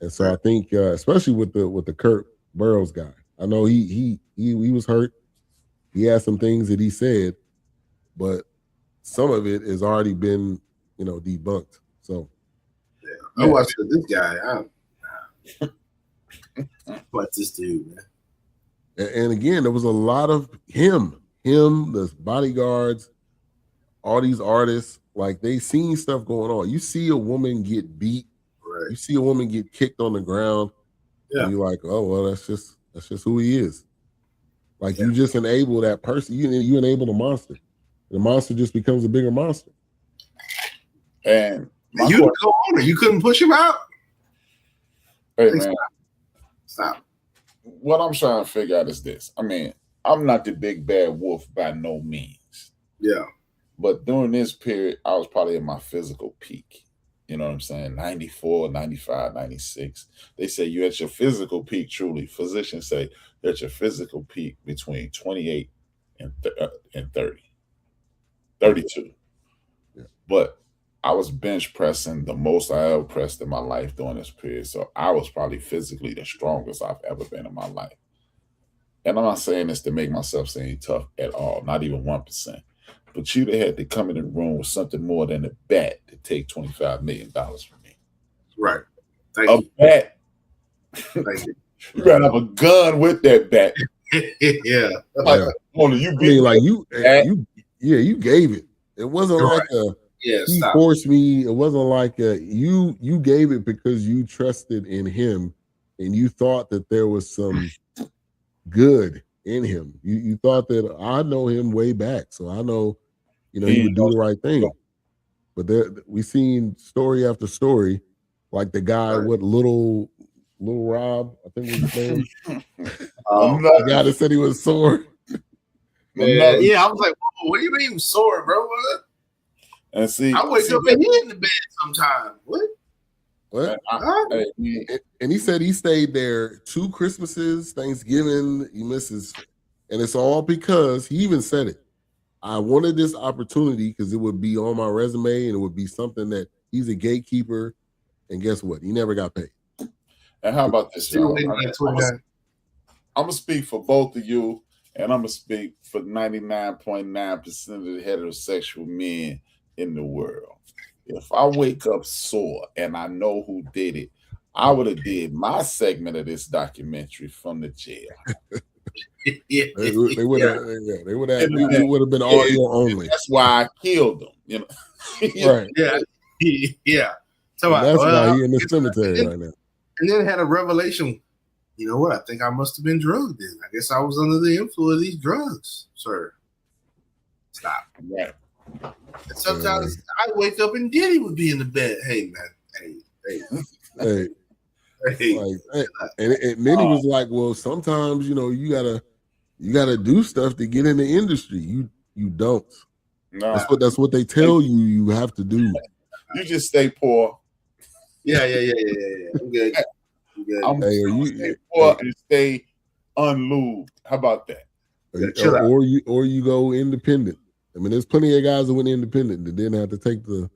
And so I think, especially with the Kurt Burrows guy, I know he was hurt. He had some things that he said, but some of it has already been, debunked. So I watched this guy. What's this dude, man? And again, there was a lot of him, the bodyguards, all these artists, like they seen stuff going on. You see a woman get beat, you see a woman get kicked on the ground, and you're like, oh well, that's just who he is. Like you just enable that person, you enable the monster. The monster just becomes a bigger monster. And you go on, you couldn't push him out. Hey man, stop. What I'm trying to figure out is this. I mean, I'm not the big bad wolf by no means. Yeah. But during this period, I was probably at my physical peak. You know what I'm saying? 94, 95, 96. They say you're at your physical peak, truly. Physicians say you're at your physical peak between 28 and 30. 32. Yeah. But I was bench pressing the most I ever pressed in my life during this period. So I was probably physically the strongest I've ever been in my life. And I'm not saying this to make myself seem tough at all, not even 1%. But you'd have had to come in the room with something more than a bat to take $25 million from me. Right. Bat. You gotta have a gun with that bat. Yeah. You gave it. It wasn't like he forced me. It wasn't like you gave it because you trusted in him and you thought that there was some good in him. You thought that I know him way back, so I know, he would do the right thing. But we seen story after story, like the guy with Little Rob, I think was his name. The guy that said he was sore. Yeah, I was like, what do you mean sore, bro? What? And see, I wake up and he in the bed sometime. What? And he said he stayed there 2 Christmases, Thanksgiving. He misses, and it's all because he even said it. I wanted this opportunity because it would be on my resume and it would be something that he's a gatekeeper. And guess what? He never got paid. And how about this, y'all? I'm gonna speak for both of you, and I'm gonna speak for 99.9% of the heterosexual men in the world. If I wake up sore and I know who did it, I would have did my segment of this documentary from the jail. They would have been audio only. That's why I killed them. Right. Yeah. So that's why he's in the cemetery right now. And then had a revelation. You know what? I think I must have been drugged then. I guess I was under the influence of these drugs, sir. Stop. Right. And sometimes I wake up and Diddy would be in the bed. Hey, man. Hey. And then he was like, well, sometimes, you You got to do stuff to get in the industry. You don't. No, That's what they tell you. You have to do. You just stay poor. Yeah. I'm good. I'm Hey, stay poor and stay unlubed. How about that? Or you go independent. I mean, there's plenty of guys that went independent that didn't have to take the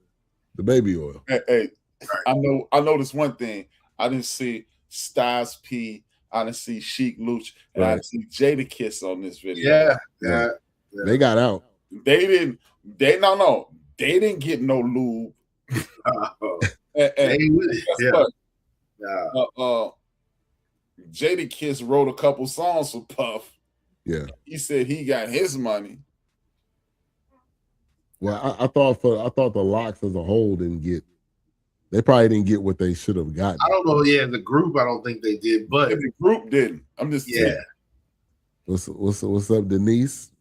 baby oil. Hey, I noticed one thing. I didn't see Styles P. I didn't see Sheik Luch, and I didn't see Jadakiss on this video. Yeah. They got out. They didn't get no lube. Jadakiss wrote a couple songs for Puff. Yeah, he said he got his money. Well, I thought the Locks as a whole didn't get. They probably didn't get what they should have gotten. I don't know. Yeah, the group, I don't think they did, but the group didn't. I'm just saying. What's up, Denise?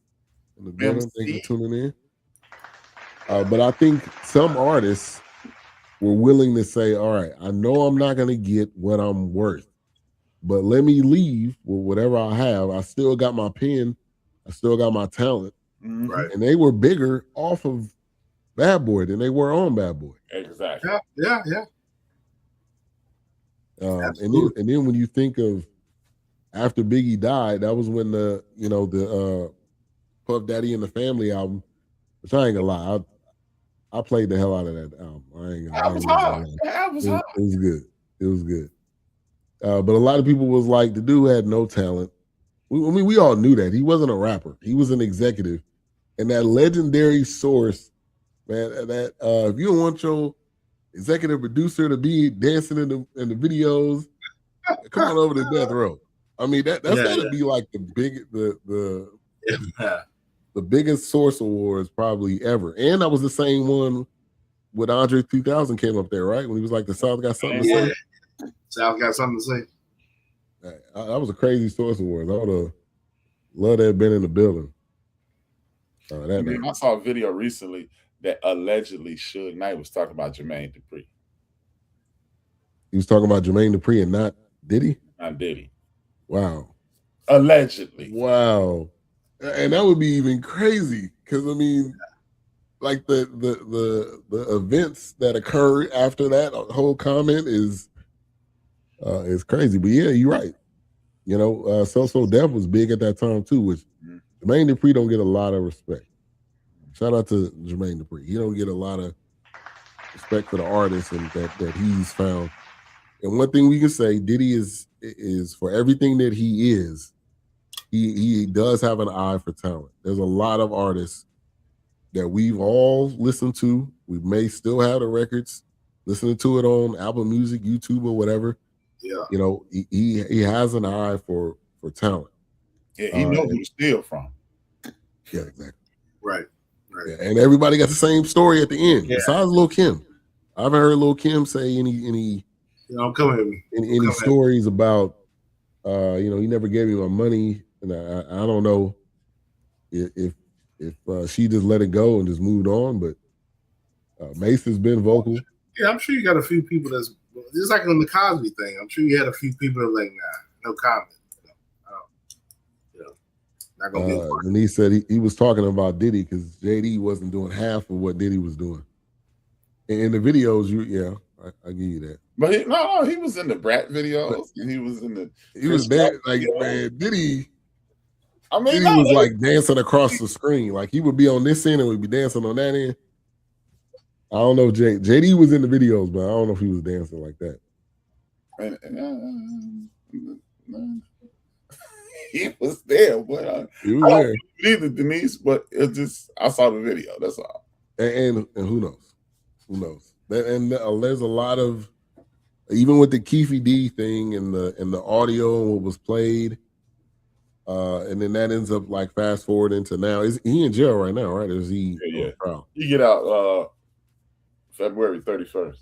In the building, thank you for tuning in. But I think some artists were willing to say, "All right, I know I'm not going to get what I'm worth, but let me leave with whatever I have. I still got my pen, I still got my talent." Right. And they were bigger off of Bad Boy than they were on Bad Boy. Exactly. Yeah. And then when you think of after Biggie died, that was when the Puff Daddy and the Family album, which I ain't gonna lie, I played the hell out of that album. It was good. It was good. But a lot of people was like, the dude had no talent. We all knew that. He wasn't a rapper. He was an executive. And that legendary source, man, that if you don't want your executive producer to be dancing in the videos, come on over to Death Row. I mean, that's gotta be like the biggest Source Awards probably ever. And that was the same one with Andre 3000 came up there, right? When he was like, the South got something to say. South got something to say. That was a crazy Source Awards. I would have loved to have been in the building. I saw a video recently that allegedly Suge Knight was talking about Jermaine Dupri. He was talking about Jermaine Dupri and not Diddy? Not Diddy. Wow. Allegedly. Wow. And that would be even crazy because, I mean, like the events that occurred after that whole comment is crazy. But yeah, you're right. You know, So Def was big at that time too, which Jermaine Dupri don't get a lot of respect. Shout out to Jermaine Dupri. He don't get a lot of respect for the artists and that he's found. And one thing we can say, Diddy is for everything that he is, he does have an eye for talent. There's a lot of artists that we've all listened to. We may still have the records, listening to it on Apple Music, YouTube, or whatever. Yeah. You know, he has an eye for talent. Yeah, he knows who to steal from. Yeah, exactly. Right. Yeah, and everybody got the same story at the end. Yeah. Besides Lil Kim. I haven't heard Lil Kim say any stories about he never gave me my money, and I don't know if she just let it go and just moved on, but Mace has been vocal. Yeah, I'm sure you got a few people that's just like on the Cosby thing. I'm sure you had a few people that are like, nah, no comment. Not gonna be and he said he was talking about Diddy because JD wasn't doing half of what Diddy was doing. And in the videos, I give you that. But he was in the Brat videos, and he was in the. He was there, like videos. Man, Diddy. I mean, Diddy was like dancing across the screen. Like he would be on this end and would be dancing on that end. I don't know if JD was in the videos, but I don't know if he was dancing like that. He was there, but he was there. Neither Denise, but it's just I saw the video. That's all. And who knows? Who knows? And there's a lot of, even with the Keefe D thing and the audio and what was played, and then that ends up like fast forward into now. Is he in jail right now? Right? Or is he? Yeah. You get out February 31st.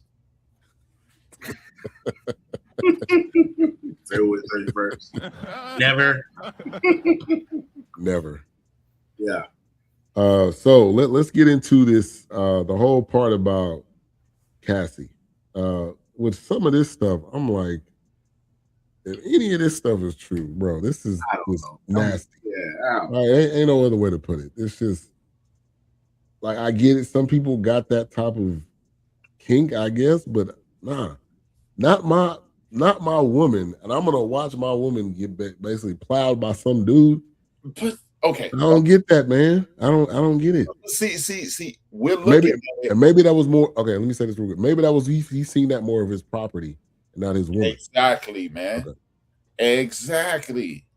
February 31st. Never. Yeah. So let's get into this. The whole part about Cassie. With some of this stuff, I'm like, if any of this stuff is true, bro, this is nasty. Ain't no other way to put it. It's just like I get it. Some people got that type of kink, I guess, but nah, not my woman. And I'm gonna watch my woman get basically plowed by some dude. But okay, I don't get that, man. I don't get it. See. We're looking at it. And maybe that was more. Okay, let me say this real quick. Maybe that was he's seen that more of his property and not his woman. Exactly, man. Okay. Exactly.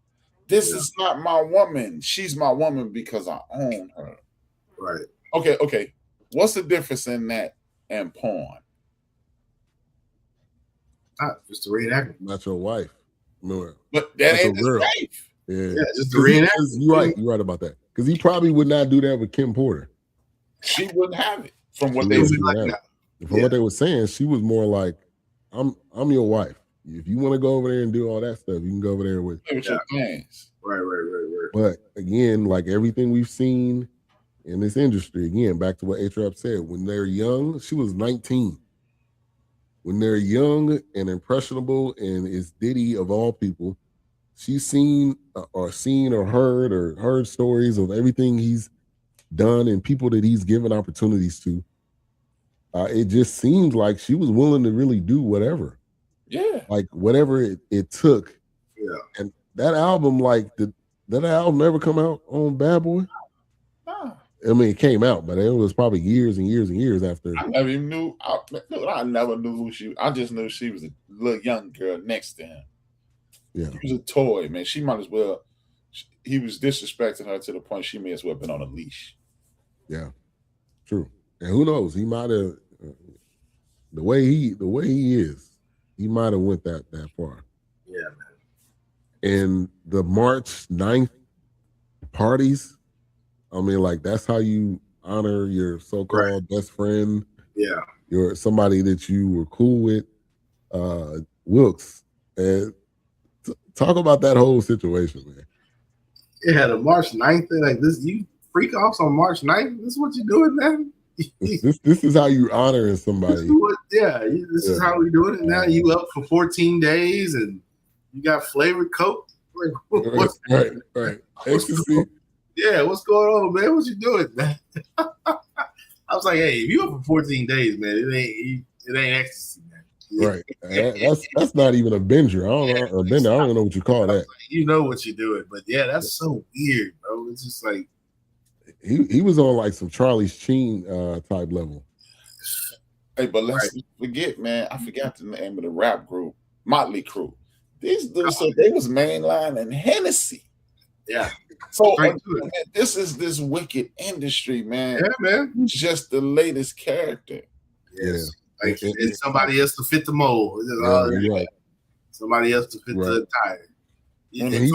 This is not my woman. She's my woman because I own her. Right. Okay. What's the difference in that and porn? Just a reenactment. Not your wife. No. But that ain't his wife. Yeah, just a reenactment. You're right about that. Because he probably would not do that with Kim Porter. She wouldn't have it. From what they were saying, she was more like, I'm your wife. If you want to go over there and do all that stuff, you can go over there with your plans. Right. But again, like everything we've seen in this industry, again, back to what A-Trap said, when they're young, she was 19. When they're young and impressionable, and is Diddy of all people, she's seen or heard stories of everything he's done and people that he's given opportunities to. It just seems like she was willing to really do whatever. Yeah. Like whatever it took. Yeah. And that album, did that album ever come out on Bad Boy? No. I mean, it came out, but it was probably years and years and years after. I never even knew. I never knew who she was. I just knew she was a little young girl next to him. Yeah. She was a toy, man. She might as well. He was disrespecting her to the point she may as well have been on a leash. Yeah. True. And who knows? He might have the way he is, he might have went that far. Yeah, man. And the March 9th parties, I mean, like that's how you honor your so-called best friend. Yeah. You're somebody that you were cool with. Wilkes. And talk about that whole situation, man. Yeah, the March 9th thing, like this, you freak offs on March 9th? This is what you're doing, man? This is how you honoring somebody. This is how we doing it now. You up for 14 days and you got flavored Coke? Like, right. Ecstasy. What's going on, man? What you doing, man? I was like, hey, if you up for 14 days, man, it ain't ecstasy, man. Right. That's not even a binger. I don't know what you call that. Like, you know what you're doing, but yeah, that's so weird, bro. It's just like he was on like some Charlie Sheen type level. Hey, but let's forget, man. I forgot the name of the rap group, Motley Crue. These dudes said they was mainline and Hennessy. Yeah. So this is this wicked industry, man. Yeah, man. It's just the latest character. Yes. Yeah. Like it's somebody else to fit the mold. Right. Somebody else to fit the tire. And he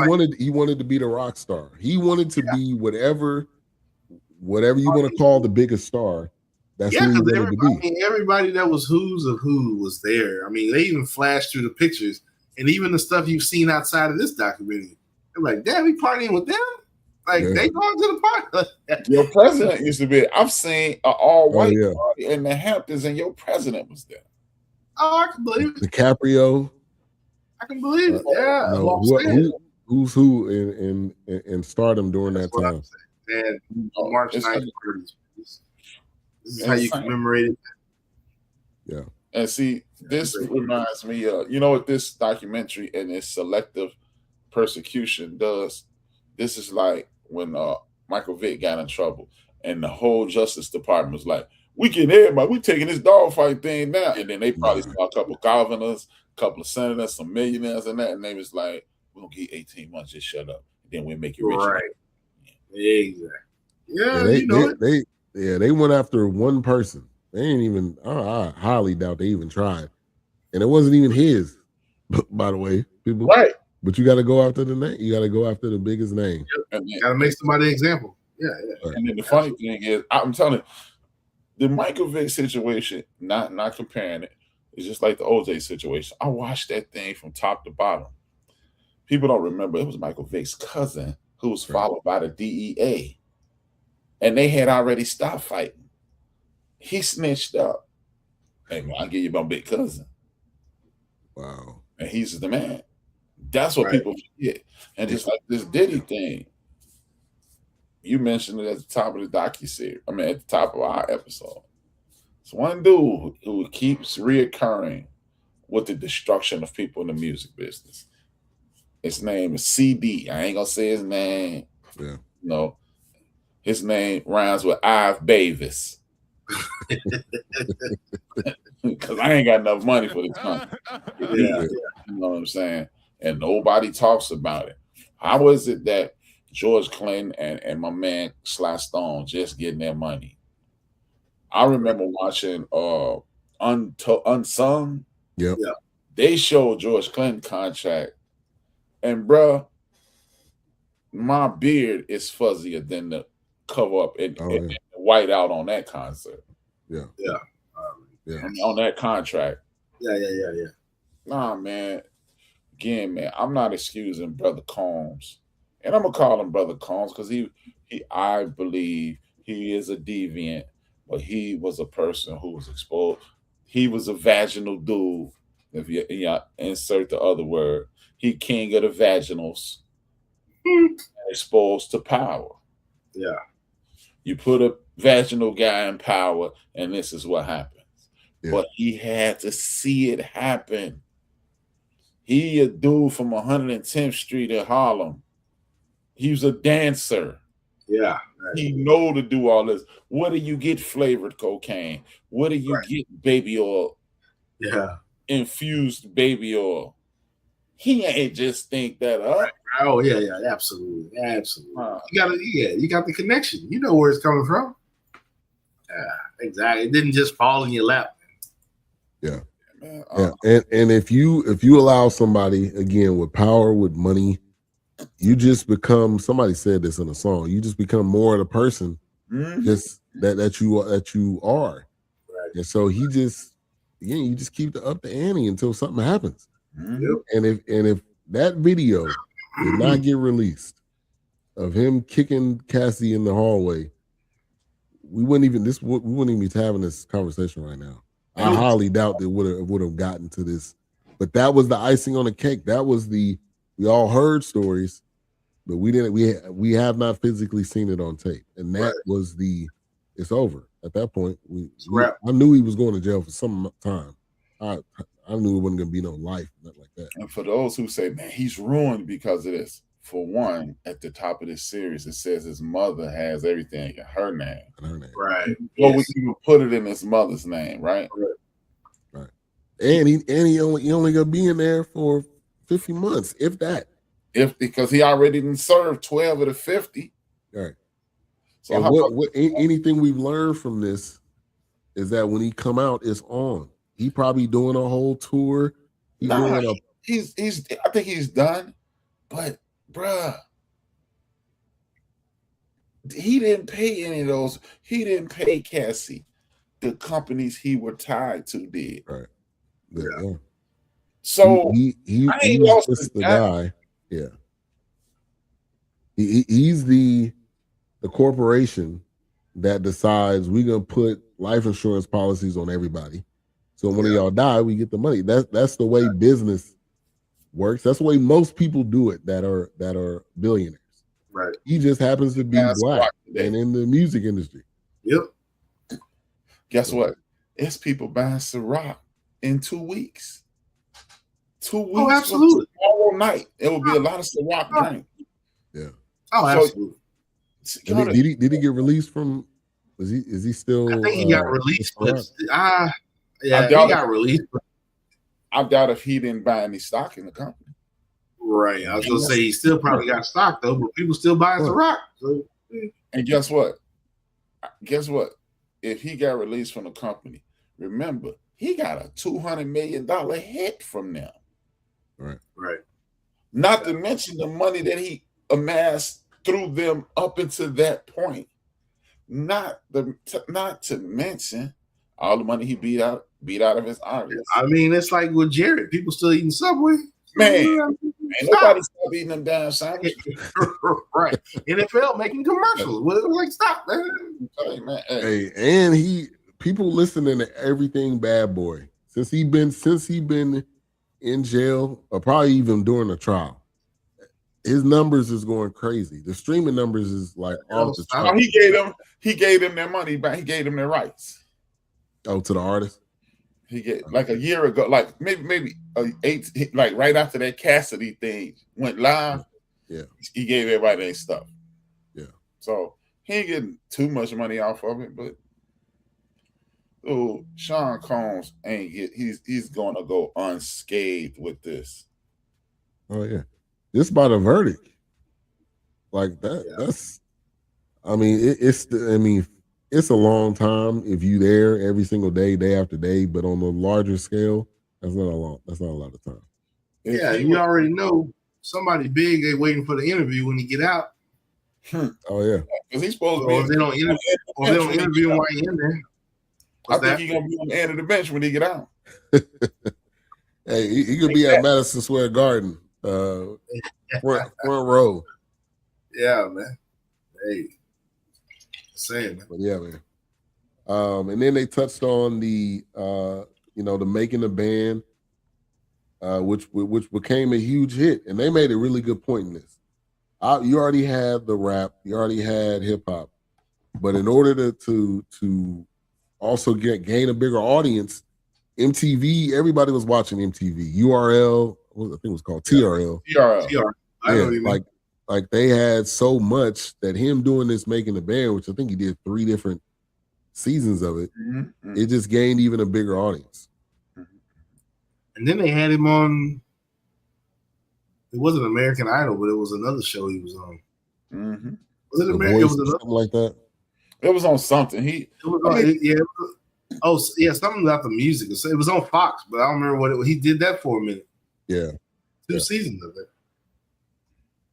wanted to be the rock star. He wanted to be whatever you want to call the biggest star. That's who he wanted to be. I mean, everybody that was who's of who was there. I mean, they even flashed through the pictures and even the stuff you've seen outside of this documentary. They're like, damn, we partying with them? Like, they going to the party. Your president used to be. I've seen an all-white party in the Hamptons, and your president was there. Oh, I can believe it. DiCaprio. I can believe it. Yeah. Who's who in stardom during that time? And March 9th. This is how you commemorate it. Yeah. And see, this reminds me of, you know what this documentary and its selective persecution does? This is like when Michael Vick got in trouble and the whole Justice Department was like, we getting everybody, we taking this dogfight thing down. And then they probably saw a couple of governors, a couple of senators, some millionaires and that, and they was like, we're gonna get 18 months, just shut up. Then we'll make you rich. Right. Exactly. Yeah, they went after one person. They ain't even, I highly doubt they even tried. And it wasn't even his, by the way, people. Right. But you got to go after the name. You got to go after the biggest name. Yep. Got to make somebody an example. Yeah. And then the funny thing is, I'm telling you, the Michael Vick situation, not comparing it, it's just like the OJ situation. I watched that thing from top to bottom. People don't remember it was Michael Vick's cousin who was followed by the DEA. And they had already stopped fighting. He snitched up. Hey, man, I'll give you my big cousin. Wow. And he's the man. That's what people forget. And just like this Diddy thing, You mentioned it at the top of the docuseries. I mean, at the top of our episode. It's one dude who keeps reoccurring with the destruction of people in the music business. His name is CD. I ain't gonna say his name. Yeah. No, his name rhymes with Ive Bavis. Because I ain't got enough money for this country. Yeah. You know what I'm saying? And nobody talks about it. How is it that George Clinton and my man Sly Stone just getting their money? I remember watching Unsung. Yep. Yeah. They showed George Clinton contract, and bruh, my beard is fuzzier than the cover up and white out on that concert. Yeah. Yeah. Yeah. On that contract. Yeah. Nah, man. Again, man, I'm not excusing Brother Combs. And I'm gonna call him Brother Combs because I believe he is a deviant, but he was a person who was exposed. He was a vaginal dude. If you insert the other word, he king of the vaginals, exposed to power. Yeah. You put a vaginal guy in power, and this is what happens. Yeah. But he had to see it happen. He a dude from 110th Street in Harlem. He was a dancer. Yeah. Right. He know to do all this. What do you get flavored cocaine? What do you get baby oil? Yeah. Infused baby oil. He ain't just think that up. Right. Oh, yeah, absolutely. You got the connection. You know where it's coming from. Exactly. It didn't just fall in your lap. Yeah. Yeah. And if you allow somebody, again, with power, with money, you just become, somebody said this in a song, you just become more of the person just that you are. Right. And so you just keep up the ante until something happens. Mm-hmm. And if that video did not get released of him kicking Cassie in the hallway, we wouldn't even be having this conversation right now. I highly doubt that would have gotten to this. But that was the icing on the cake. That was we all heard stories, but we have not physically seen it on tape. And that was it's over. At that point, I knew he was going to jail for some time. I knew it wasn't going to be no life, nothing like that. And for those who say, man, he's ruined because of this. For one, at the top of this series, it says his mother has everything in her name. Right. Well, we can put it in his mother's name, right? Right. And he only gonna be in there for 50 months, if that. Because he already didn't serve 12 of the 50. Right. So anything we've learned from this is that when he come out, it's on. He probably doing a whole tour. I think he's done, but bruh, he didn't pay any of those. He didn't pay Cassie. The companies he were tied to did. Right. Yeah. So he's just the guy. Yeah. He's the corporation that decides we're gonna put life insurance policies on everybody. So when y'all die, we get the money. That's the way business works. That's the way most people do it that are billionaires. Right. He just happens to be black and in the music industry. Yep. Guess what? It's people buying Ciroc in 2 weeks. 2 weeks. Oh, absolutely. Tomorrow night, it will be a lot of Ciroc drink. Yeah. Oh, absolutely. Did he get released from? Is he still? I think he got released. He got released. I doubt if he didn't buy any stock in the company. Right. I was going to say he still probably got stock though, but people still buying Ciroc. So, and guess what? If he got released from the company, remember, he got a $200 million hit from them. Right. Not to mention the money that he amassed through them up until that point. Not to mention all the money he beat out of his artists. I mean, it's like with Jared. People still eating Subway. Man, ain't nobody stop eating them damn sandwiches. Right. NFL making commercials. Like, stop, man. Hey, and people listening to everything Bad Boy since he been in jail or probably even during the trial. his numbers is going crazy. The streaming numbers is like off the chart. He gave them their money back. He gave them their rights. Oh, to the artist. He get like a year ago, like maybe 8, like right after that Cassidy thing went live. Yeah, he gave everybody their stuff. Yeah, so he ain't getting too much money off of it, but Sean Combs ain't get. He's going to go unscathed with this. Oh yeah, just by the verdict, like that. Yeah. That's. I mean, it's a long time if you there every single day, day after day. But on the larger scale, that's not a lot of time. Yeah, you already know somebody big. They waiting for the interview when he get out. Oh yeah, because he's supposed to be. If they don't interview him while he's in there. I think he's gonna be on the end of the bench when he get out. Hey, he could be at Madison Square Garden, front row. Yeah, man. Hey, saying man. But yeah, man. And then they touched on the the Making the Band, which became a huge hit, and they made a really good point in this. You already had the rap, you already had hip hop, but in order to also gain a bigger audience, MTV, everybody was watching MTV. URL, I think it was called TRL. TRL. I know what you mean. Like they had so much that him doing this Making the Band, which I think he did 3 different seasons of it, it just gained even a bigger audience. And then they had him on. It wasn't American Idol, but it was another show he was on. Mm-hmm. Was it American? It was something like that. It was on something. Something about the music. It was on Fox, but I don't remember what it was. He did that for a minute. Yeah, 2 seasons of it.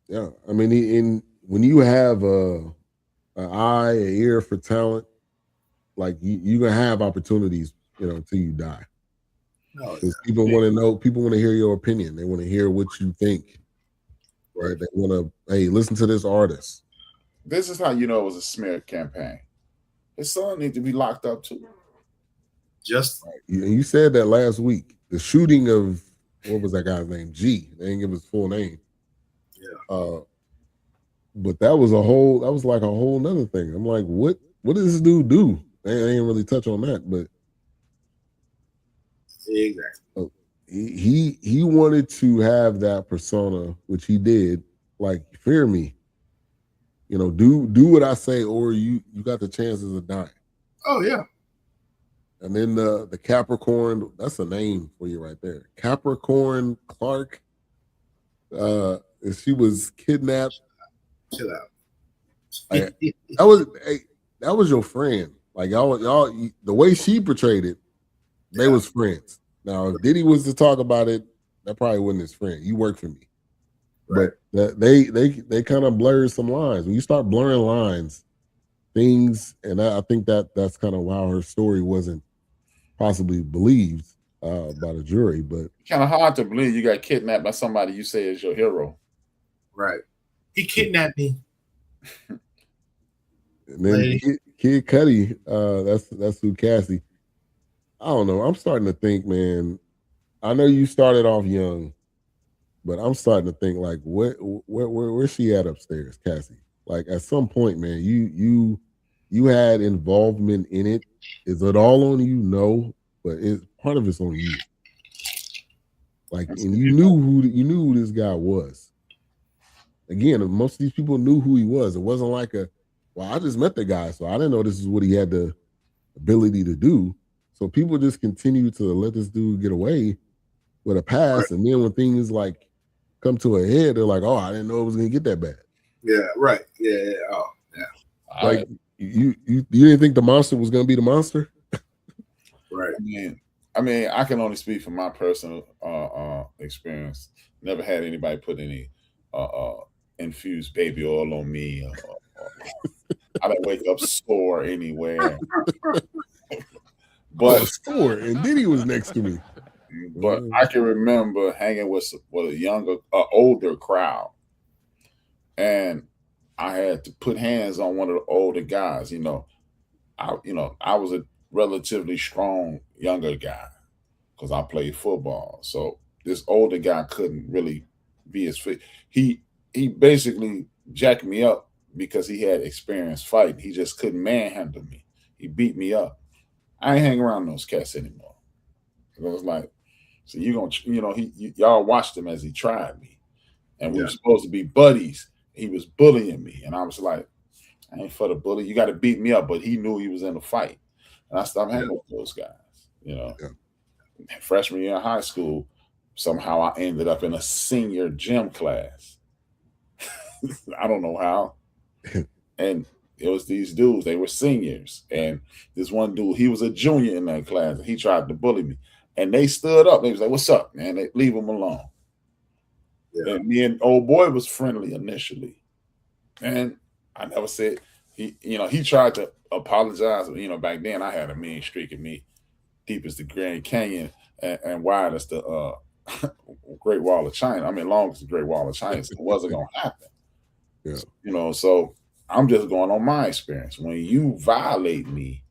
Yeah, I mean, when you have an eye, an ear for talent, like you're gonna have opportunities, until you die. Because people want to know, people want to hear your opinion. They want to hear what you think. Right? They want to, hey, listen to this artist. This is how you know it was a smear campaign. His son needs to be locked up too. Just right. You said that last week. The shooting of what was that guy's name? G. They didn't give his full name. Yeah. But that was like a whole nother thing. I'm like, what does this dude do? They didn't really touch on that, but exactly. He wanted to have that persona, which he did. Like, fear me. Do what I say, or you got the chances of dying. Oh yeah. And then the Capricorn, that's a name for you right there. Capricorn Clark. She was kidnapped. Chill out. That was your friend. Like y'all the way she portrayed it, they was friends. Now, if Diddy was to talk about it, that probably wasn't his friend. You work for me. Right. But they kind of blurred some lines. When you start blurring lines, things, and I think that's kind of how her story wasn't possibly believed by the jury. But kind of hard to believe you got kidnapped by somebody you say is your hero. Right. He kidnapped me. And then Kid Cudi, that's who Cassie. I don't know. I'm starting to think, man. I know you started off young, but I'm starting to think like, where's she at upstairs, Cassie? Like at some point, man, you had involvement in it. Is it all on you? No, but part of it's on you. Like, and you knew who this guy was. Again, most of these people knew who he was. It wasn't like I just met the guy, so I didn't know this is what he had the ability to do. So people just continue to let this dude get away with a pass, and then when things like come to a head, they're like, "Oh, I didn't know it was going to get that bad." Yeah, right. Yeah. Oh, yeah. Like you didn't think the monster was going to be the monster, right? I mean, I can only speak from my personal experience. Never had anybody put any infused baby oil on me. I didn't wake up sore anywhere. But sore, and Diddy was next to me. But I can remember hanging with a older crowd, and I had to put hands on one of the older guys. I was a relatively strong younger guy because I played football. So this older guy couldn't really be as fit. He he basically jacked me up because he had experience fighting. He just couldn't manhandle me. He beat me up. I ain't hang around those cats anymore. It was like, so you gonna, y'all watched him as he tried me, and we were supposed to be buddies. He was bullying me, and I was like, I ain't for the bully. You got to beat me up. But he knew he was in a fight, and I stopped hanging with those guys. Freshman year in high school, somehow I ended up in a senior gym class. I don't know how. And it was these dudes, they were seniors. And this one dude, he was a junior in that class, and he tried to bully me. And they stood up. They was like, what's up, man? They leave him alone. Yeah. And me and old boy was friendly initially. And I never said, he tried to apologize. Back then I had a mean streak in me, deep as the Grand Canyon and wide as the Great Wall of China. I mean, long as the Great Wall of China, so it wasn't going to happen. Yeah. So I'm just going on my experience. When you violate me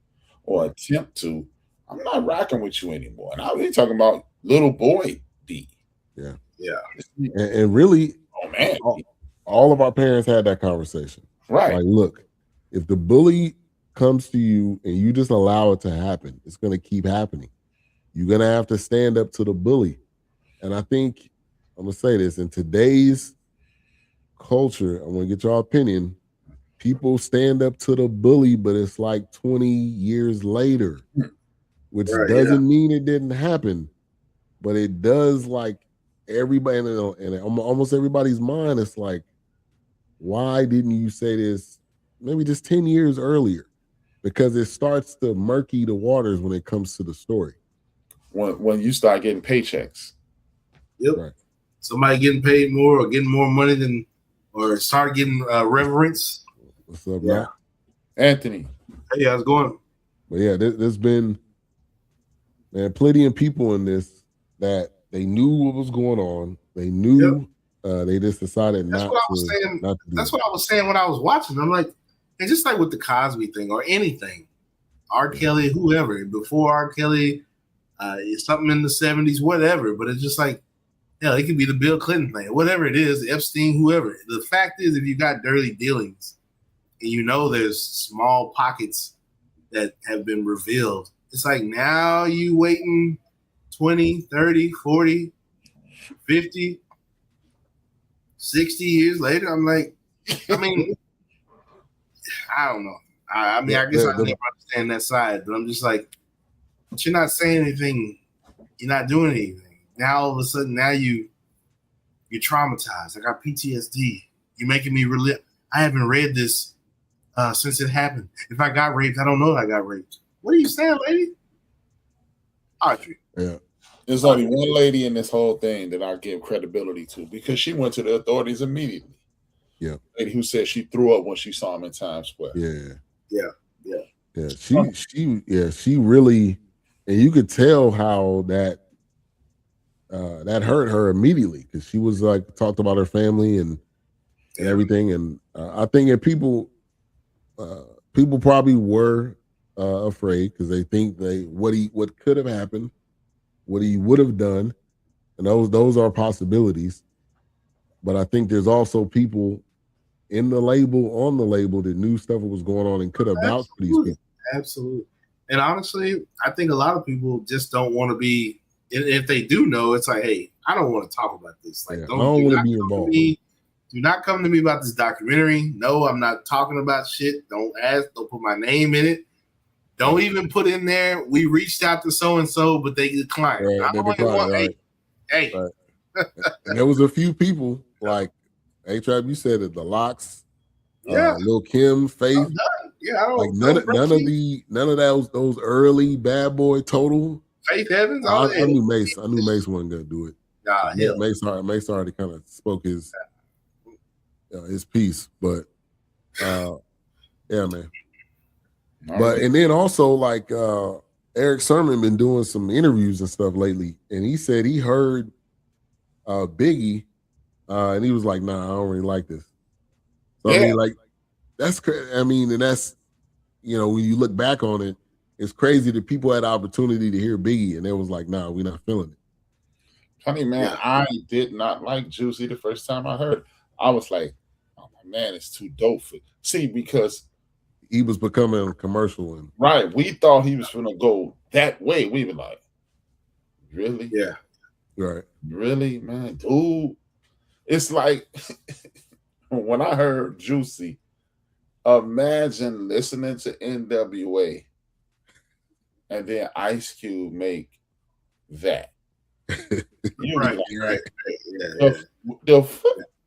or attempt to, I'm not rocking with you anymore. And I was talking about little boy D. Yeah. Yeah. And really, oh man, all of our parents had that conversation. Right. Like, look, if the bully comes to you and you just allow it to happen, it's going to keep happening. You're going to have to stand up to the bully. And I think, I'm going to say this, in today's culture, I'm going to get your opinion, people stand up to the bully, but it's like 20 years later, which doesn't mean it didn't happen, but it does. Like, everybody, and almost everybody's mind, it's like, why didn't you say this maybe just 10 years earlier? Because it starts to murky the waters when it comes to the story. When you start getting paychecks. Yep. Right. Somebody getting paid more or getting more money or start getting reverence. What's up, man? Anthony. Hey, how's it going? But yeah, there's been, man, plenty of people in this that they knew what was going on. They knew they just decided not to. That's what I was saying when I was watching. I'm like, and just like with the Cosby thing or anything, R. Kelly, whoever, before R. Kelly, something in the 70s, whatever. But it's just like, it could be the Bill Clinton thing, whatever it is, Epstein, whoever. The fact is, if you got dirty dealings and there's small pockets that have been revealed, it's like now you waiting 20, 30, 40, 50, 60 years later. I'm like, I mean, I don't know. I guess I never understand that side, but I'm just like, but you're not saying anything. You're not doing anything. Now all of a sudden, you're traumatized. I got PTSD. You're making me relive. I haven't read this since it happened. If I got raped, I don't know if I got raped. What are you saying, lady? Audrey. Yeah. There's only one lady in this whole thing that I give credibility to because she went to the authorities immediately. Yeah. Lady who said she threw up when she saw him in Times Square. Yeah. She really, and you could tell how that hurt her immediately because she was like talked about her family and everything. And I think that people probably were afraid because they think what could have happened, what he would have done, and those are possibilities. But I think there's also people on the label that knew stuff was going on and could have vouched for these people. Absolutely. And honestly, I think a lot of people just don't want to be. If they do know, it's like, hey, I don't want to talk about this. Like, I don't want to be involved. Do not come to me about this documentary. No, I'm not talking about shit. Don't ask. Don't put my name in it. Don't even put in there. We reached out to so and so, but they declined. Right, hey. Right. And there was a few people like A-Trap. You said it. The Locks, Lil Kim, Faith. I don't like none of those early Bad Boy Total. Faith Evans. I knew Mace. I knew Mace wasn't gonna do it. Mace already kind of spoke his piece, but yeah, man. But and then also like Eric Sermon been doing some interviews and stuff lately, and he said he heard Biggie, and he was like, "Nah, I don't really like this." So I mean, like that's crazy. I mean, and that's when you look back on it, it's crazy that people had the opportunity to hear Biggie, and they was like, "Nah, we're not feeling it." Honey, man, I did not like Juicy the first time I heard it. I was like, oh my man, it's too dope for. See, because he was becoming a commercial, and right, we thought he was gonna go that way. We were like, really? Yeah. right. Really, man, dude. It's like when I heard Juicy, imagine listening to NWA and then Ice Cube make that. Right.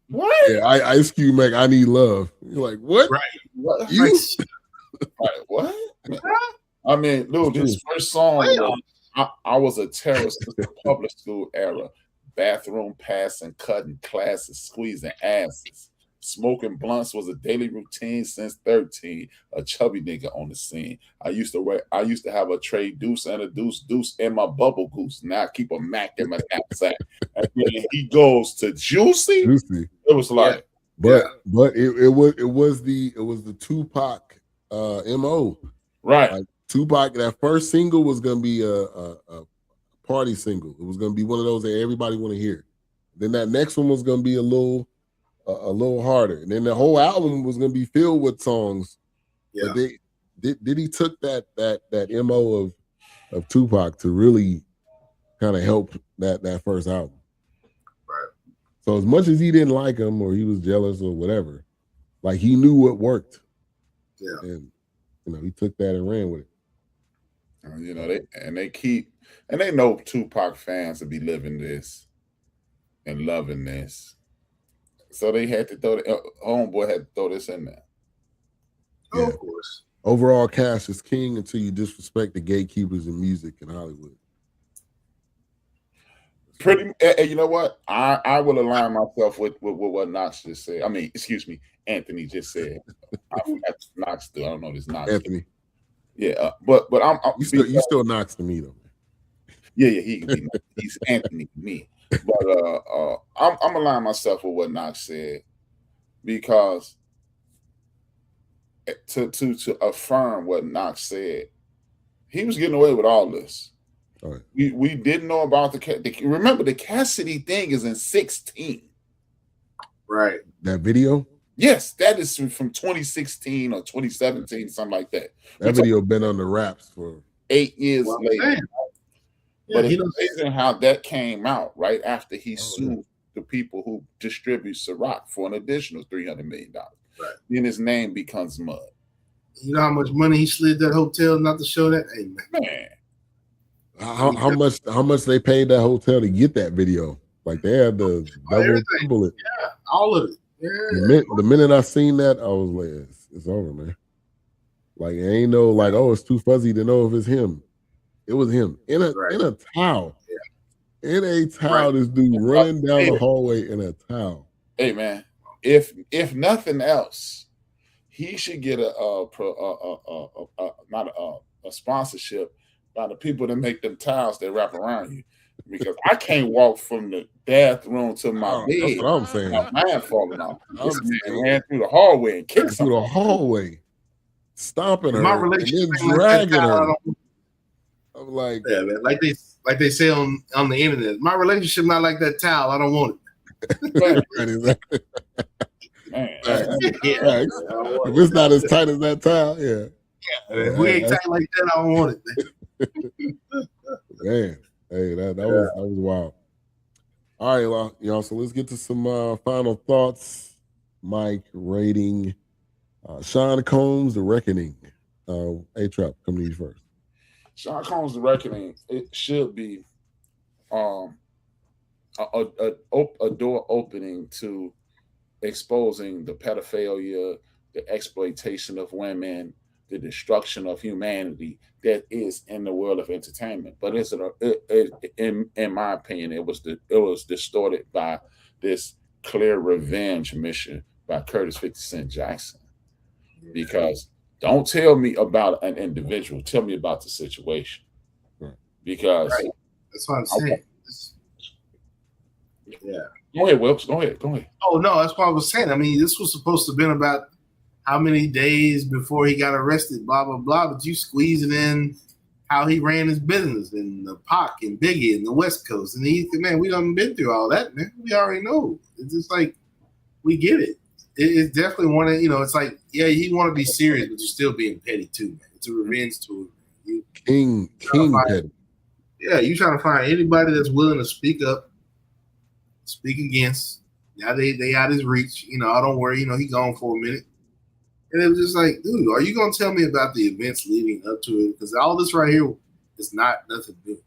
What? Yeah, Ice Cube make "I Need Love." You're like, what? Right. What? You? Right, what? I mean, dude, his first song was I was a terrorist in the public school era. Bathroom passing, cutting classes, squeezing asses. Smoking blunts was a daily routine since 13. A chubby nigga on the scene. I used to have a tray deuce and a deuce in my bubble goose. Now I keep a Mac in my knapsack. And then he goes to Juicy. It was like, but it was the Tupac MO. Right. Like Tupac, that first single was gonna be a party single. It was gonna be one of those that everybody want to hear. Then that next one was gonna be a little harder, and then the whole album was gonna be filled with songs. Yeah. But Diddy took that MO of Tupac to really kind of help that first album. Right. So as much as he didn't like him or he was jealous or whatever, like he knew what worked. Yeah. And he took that and ran with it. They know Tupac fans will be living this and loving this. So they had to homeboy had to throw this in there. Oh, of course. Overall cast is king until you disrespect the gatekeepers in music in Hollywood. Pretty, you know what? I will align myself with what Knox just said. I mean, excuse me, Anthony just said. I forgot Knox still. I don't know this Knox. Anthony. Yeah, but I'm you still Knox to me though. Yeah, he's Anthony to me. But I'm aligning myself with what Knox said, because to affirm what Knox said, he was getting away with all this. All right. We didn't know about remember the Cassidy thing is in 16. Right. That video? Yes, that is from 2016 or 2017, something like that. That video been on the wraps for 8 years later. Yeah, but it's amazing how that came out right after he sued the people who distribute Ciroc for an additional $300 million. Right. Then his name becomes mud. You know how much money he slid that hotel not to show that? Hey, man. How much they paid that hotel to get that video? Like they had the double it. Yeah, all of it. Yeah. The minute I seen that, I was like, it's over, man. Like it ain't no like, oh, it's too fuzzy to know if it's him. It was him in a towel. Yeah. In a towel, this dude running down the hallway in a towel. Hey man, if nothing else, he should get a sponsorship by the people that make them towels that wrap around you. Because I can't walk from the bathroom to my bed. That's what I'm saying. My mind falling off. This man ran through the hallway and kicked through the hallway, stomping her, and then dragging her. I'm like, yeah, man, like they say on the internet, my relationship not like that towel. I don't want it. If it's not as tight as that towel, yeah. If we ain't tight like that, I don't want it. Man, hey, that was wild. All right, y'all. So let's get to some final thoughts. Mike, rating. Sean Combs, The Reckoning. A-Trap, come to you first. Sean Combs, The Reckoning. It should be a door opening to exposing the pedophilia, the exploitation of women, the destruction of humanity that is in the world of entertainment. But in my opinion, it was distorted by this clear revenge mission by Curtis 50 Cent Jackson. Because don't tell me about an individual, tell me about the situation. Because that's what I'm saying. Yeah. Go ahead, Wilkes. Go ahead. Oh no, that's what I was saying. I mean, this was supposed to have been about how many days before he got arrested, blah, blah, blah. But you squeeze it in how he ran his business and the Pac and Biggie and the West Coast. And man, we done been through all that, man. We already know. It's just like, we get it. It's definitely one of, it's like, yeah, you want to be serious, but you're still being petty too, man. It's a revenge tour. King petty. Yeah, you trying to find anybody that's willing to speak up, speak against. Now they out his reach. Oh, don't worry, he gone for a minute. And it was just like, dude, are you gonna tell me about the events leading up to it? Because all this right here is not nothing new.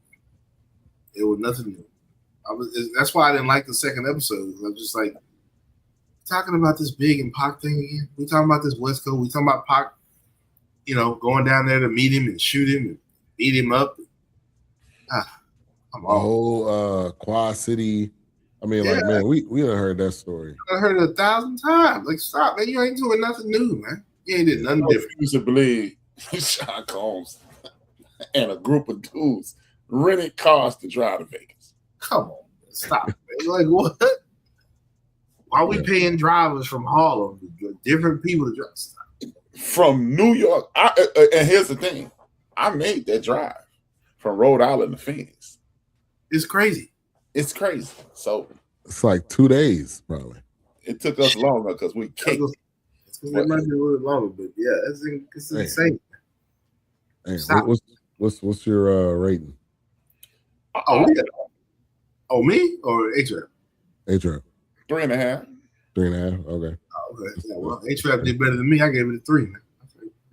It was nothing new. That's why I didn't like the second episode. I'm just like, talking about this Big and Pac thing again. We talking about this West Coast. We talking about Pac, going down there to meet him and shoot him and beat him up. Come on. The whole Quad City. I mean, like, man, we done heard that story. I heard it 1,000 times. Like, stop, man. You ain't doing nothing new, man. You ain't did nothing different. I used to believe Sean Combs and a group of dudes rented cars to drive to Vegas. Come on, stop, man. Like, what? Why are we paying drivers from Harlem, different people to drive? Stop. From New York. And here's the thing. I made that drive from Rhode Island to Phoenix. It's crazy. It's crazy. So it's like 2 days, probably. It took us longer because we kicked. It might be a little longer, but yeah, it's insane. Hey, what's your rating? Oh, me or A-Trap? A-Trap. 3.5. 3.5. Okay. Oh, okay. Yeah, well, A-Trap did better than me. I gave it a 3, man.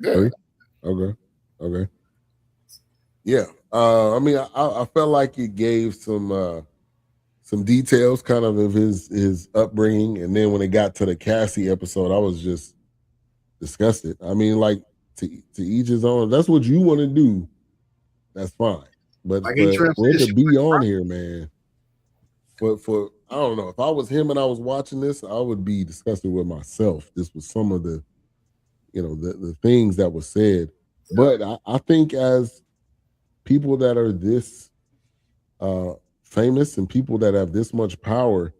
Yeah. Okay. Yeah. I mean, I felt like it gave some details kind of his upbringing, and then when it got to the Cassie episode, I was just disgusted. I mean, like, to each his own. That's what you want to do. That's fine. But for it to be on here, man. But for I don't know, if I was him and I was watching this, I would be disgusted with myself. This was some of the, the things that were said. But I think as people that are this famous and people that have this much power,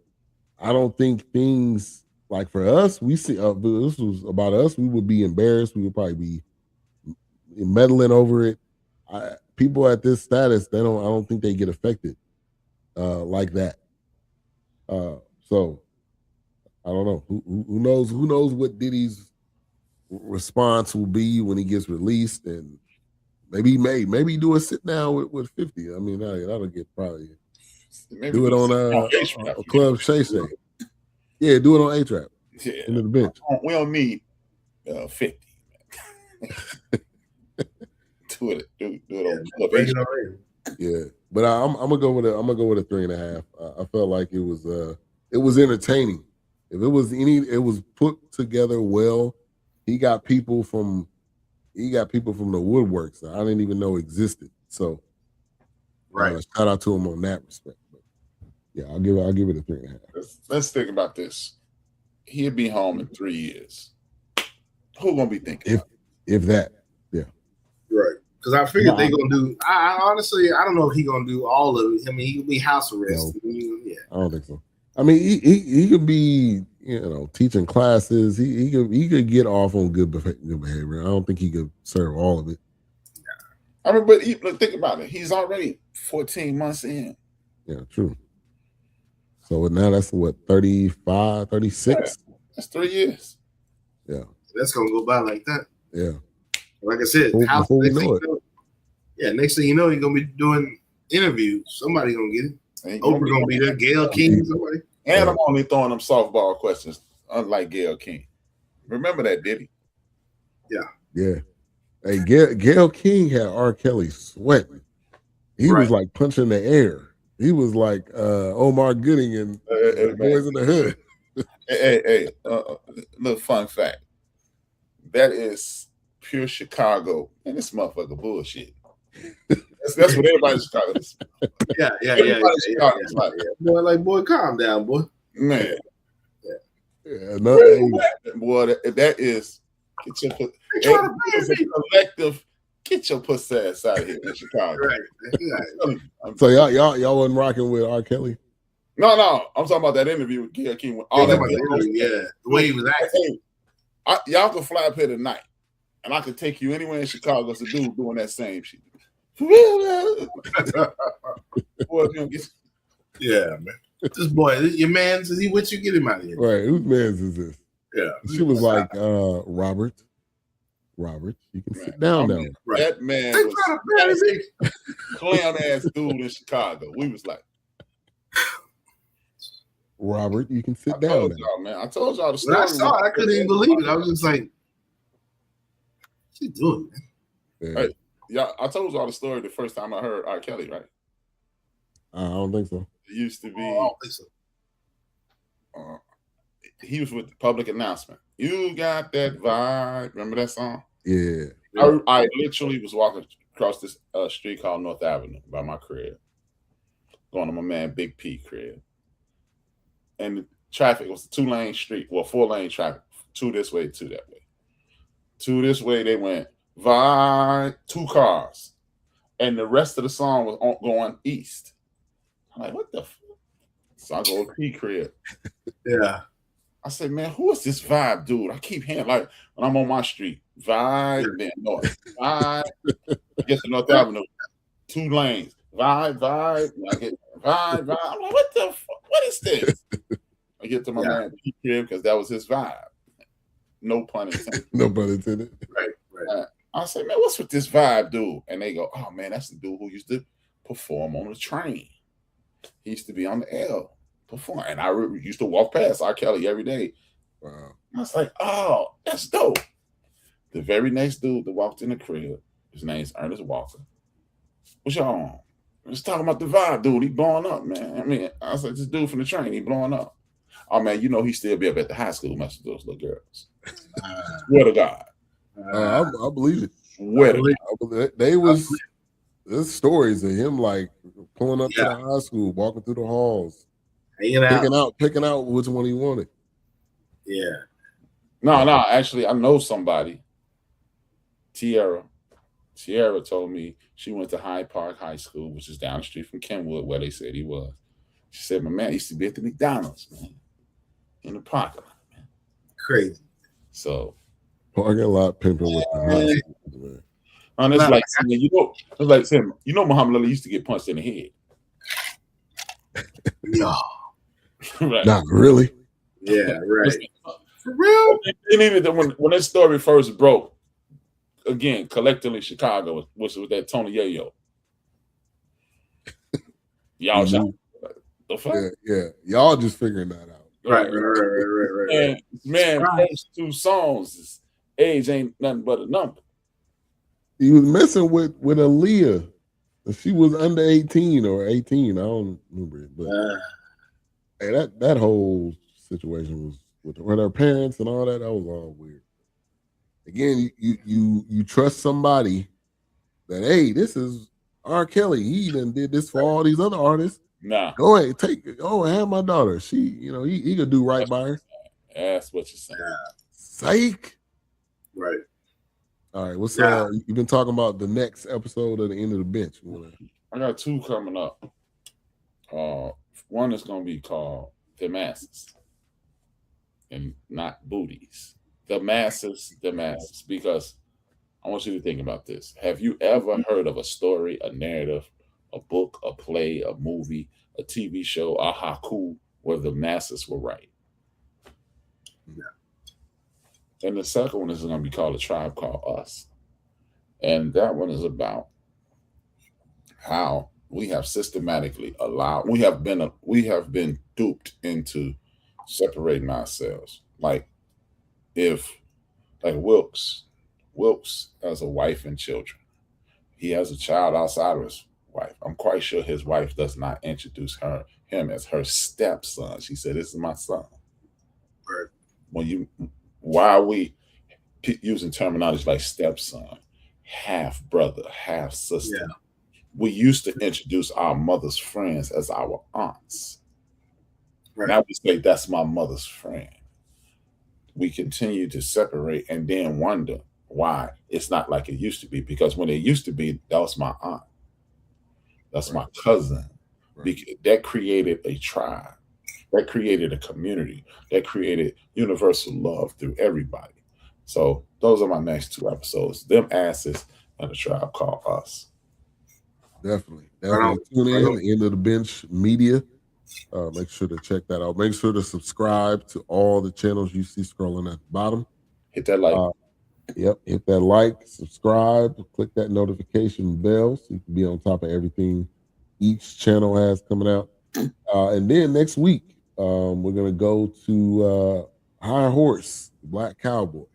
I don't think things like for us, we see this was about us, we would be embarrassed. We would probably be meddling over it. People at this status, I don't think they get affected like that. So I don't know. Who knows what Diddy's response will be when he gets released, and maybe do a sit down with 50. I mean, that'll get probably do it on Club Shay Shay. Yeah, do it on A-Trap. Yeah, into the bench. We don't need 50. Do it on Club A-Trap. Yeah, but I'm gonna go with a 3.5. I felt like it was entertaining. If it was put together well. He got people from the woodworks that I didn't even know existed. So, right. Shout out to him on that respect. But yeah, I'll give it a 3.5. Let's think about this. He'll be home in 3 years. Who gonna be thinking? If that, yeah, right. Because I figured they're gonna do. I honestly, I don't know if he's gonna do all of it. I mean, he could be house arrest. No, yeah, I don't think so. I mean, he could be, teaching classes. He could get off on good behavior. I don't think he could serve all of it. I mean, but think about it. He's already 14 months in. Yeah, true. So now that's what, 35, 36? Yeah, that's 3 years. Yeah. That's gonna go by like that. Yeah. Like I said, next thing you know, he's gonna be doing interviews. Somebody gonna get it. Oprah gonna be there. Gayle King, somebody. And I'm only throwing them softball questions, unlike Gayle King. Remember that, Diddy? Yeah. Yeah. Hey, Gayle King had R. Kelly sweating. He was like punching the air. He was like Omar Gooding and Boys in the Hood. Hey, little fun fact. That is pure Chicago, and this motherfucker bullshit. That's what everybody in Chicago is. Yeah. Boy, calm down, boy. Man. Yeah, boy, that is collective. Get your pussy ass out of here in Chicago. Right. So y'all wasn't rocking with R. Kelly? No. I'm talking about that interview with Gayle King. The way he was acting. Y'all can fly up here tonight, and I can take you anywhere in Chicago to doing that same shit. Yeah, man. This boy, your man, says he with you? Get him out of here. Right. Whose man's is this? Yeah. She was like, Robert, you can sit down now. Right. That man was clown ass dude in Chicago. We was like, Robert, you can sit down now. Y'all, man. I told y'all the story. When I saw it, I couldn't even believe it. I was just like, what's he doing, man? Yeah. Hey, y'all, I told y'all the story the first time I heard R. Kelly, right? I don't think so. It used to be. I don't think so. He was with the public announcement. You got that vibe. Remember that song? Yeah. I literally was walking across this street called North Avenue by my crib, going to my man Big P crib. And the traffic was a 2-lane street, well, 4-lane traffic, 2 this way, 2 that way. 2 this way, they went vibe, 2 cars. And the rest of the song was going east. I'm like, what the fuck? So I go to P crib. Yeah. I said, man, who is this vibe dude? I keep hearing, like, when I'm on my street, vibe, then north, vibe. I get to North Avenue, 2 lanes, vibe. I get vibe. I'm like, what the fuck? What is this? I get to my man P crib because that was his vibe. No pun intended. No pun intended. Right. I say, man, what's with this vibe dude? And they go, oh, man, that's the dude who used to perform on the train. He used to be on the L. Perform. And I used to walk past R. Kelly every day. Wow. I was like, oh, that's dope. The very next dude that walked in the crib, his name's Ernest Walker. What's y'all on? Let's talk about the vibe, dude. He blowing up, man. I mean, I was like, this dude from the train, he blowing up. Oh, man, you know he still be up at the high school messing with those little girls. Swear to God. I believe it. Swear to God. They was, there's stories of him like pulling up to the high school, walking through the halls. Picking out which one he wanted. Yeah. No, actually, I know somebody. Tierra told me she went to Hyde Park High School, which is down the street from Kenwood, where they said he was. She said, my man used to be at the McDonald's, man, in the parking lot, man. Crazy. So. Parking lot pimping with the high school, man. And it's like, it's like saying, Muhammad Ali used to get punched in the head. No. Right. Not really. Yeah, right. For real? They needed when that story first broke, again, collectively Chicago, which was that Tony Yayo. Y'all the fuck? Yeah. Y'all just figuring that out. Right. And man, first 2 songs is age ain't nothing but a number. He was messing with Aaliyah. She was under 18 or 18. I don't remember it, but hey, that whole situation was with her parents and all that. That was all weird. Again, you trust somebody that, hey, this is R. Kelly. He done did this for all these other artists. Nah. Go ahead, have my daughter. She, he could do right by her. That's what you're saying. Psych. Right. All right, what's you've been talking about the next episode of the End of the Bench. I got 2 coming up. One is going to be called The Masses and not Booties. The masses, because I want you to think about this. Have you ever heard of a story, a narrative, a book, a play, a movie, a TV show, a haiku where the masses were right? No. And the second one is going to be called A Tribe Called Us. And that one is about how we have systematically we have been duped into separating ourselves. Like Wilkes has a wife and children. He has a child outside of his wife. I'm quite sure his wife does not introduce him as her stepson. She said, "This is my son." Right. Why are we using terminology like stepson, half brother, half sister? Yeah. We used to introduce our mother's friends as our aunts. Right. Now we say, that's my mother's friend. We continue to separate and then wonder why it's not like it used to be. Because when it used to be, that was my aunt. That's my cousin. Right. That created a tribe. That created a community. That created universal love through everybody. So those are my next 2 episodes. Them Asses and A Tribe Called Us. Definitely. Tune in. The End of the Bench Media. Make sure to check that out. Make sure to subscribe to all the channels you see scrolling at the bottom. Hit that like. Hit that like, subscribe, click that notification bell so you can be on top of everything each channel has coming out. And then next week, we're gonna go to High Horse, Black Cowboy.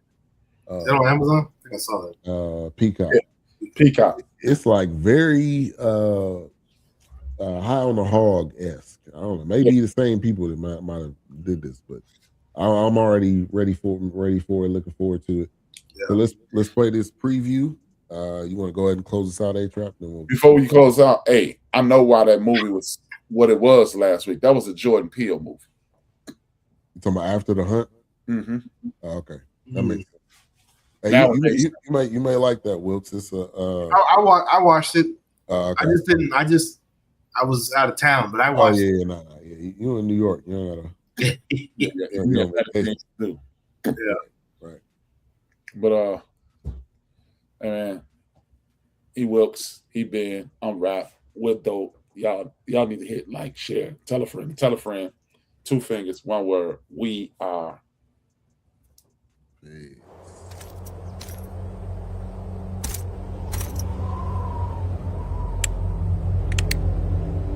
Is that on Amazon? I think I saw that. Peacock. Yeah. Peacock. It's like very High on the Hog-esque. I don't know. Maybe the same people that might have did this, but I'm already ready for it. Looking forward to it. Yeah. So let's play this preview. You want to go ahead and close us out, A-Trap? Before we close out, hey, I know why that movie was what it was last week. That was a Jordan Peele movie. You talking about After the Hunt? Mm-hmm. Okay, that makes sense. Hey, Now you may like that, Wilkes. It's I watched it. Okay. I just didn't. I was out of town, but I watched. Yeah, no. You in New York? You don't gotta. Yeah. Right. But man, he Wilkes, he Ben, I'm Rap. We're dope. Y'all need to hit like, share, tell a friend. 2 fingers, 1 word. We are. Peace.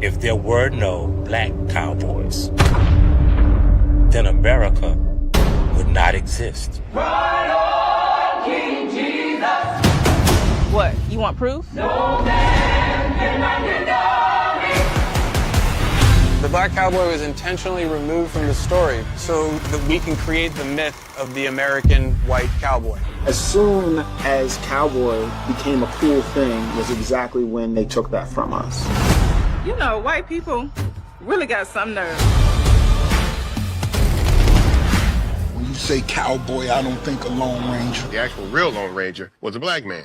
If there were no black cowboys, then America would not exist. Ride on, King Jesus. What, you want proof? No man can deny me. The black cowboy was intentionally removed from the story so that we can create the myth of the American white cowboy. As soon as cowboy became a cool thing was exactly when they took that from us. You know, white people really got some nerve. When you say cowboy, I don't think a Lone Ranger. The actual real Lone Ranger was a black man.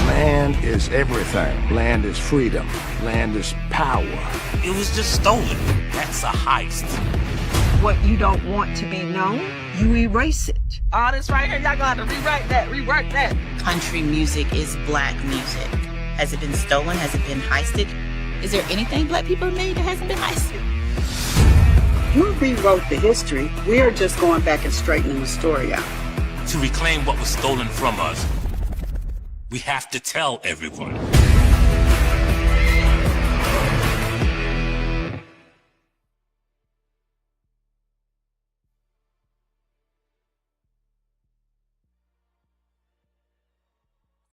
Land is everything. Land is freedom. Land is power. It was just stolen. That's a heist. What you don't want to be known, you erase it. All this right here, y'all gonna have to rework that. Country music is black music. Has it been stolen? Has it been heisted? Is there anything black people have made that hasn't been heisted? You rewrote the history. We are just going back and straightening the story out. To reclaim what was stolen from us, we have to tell everyone.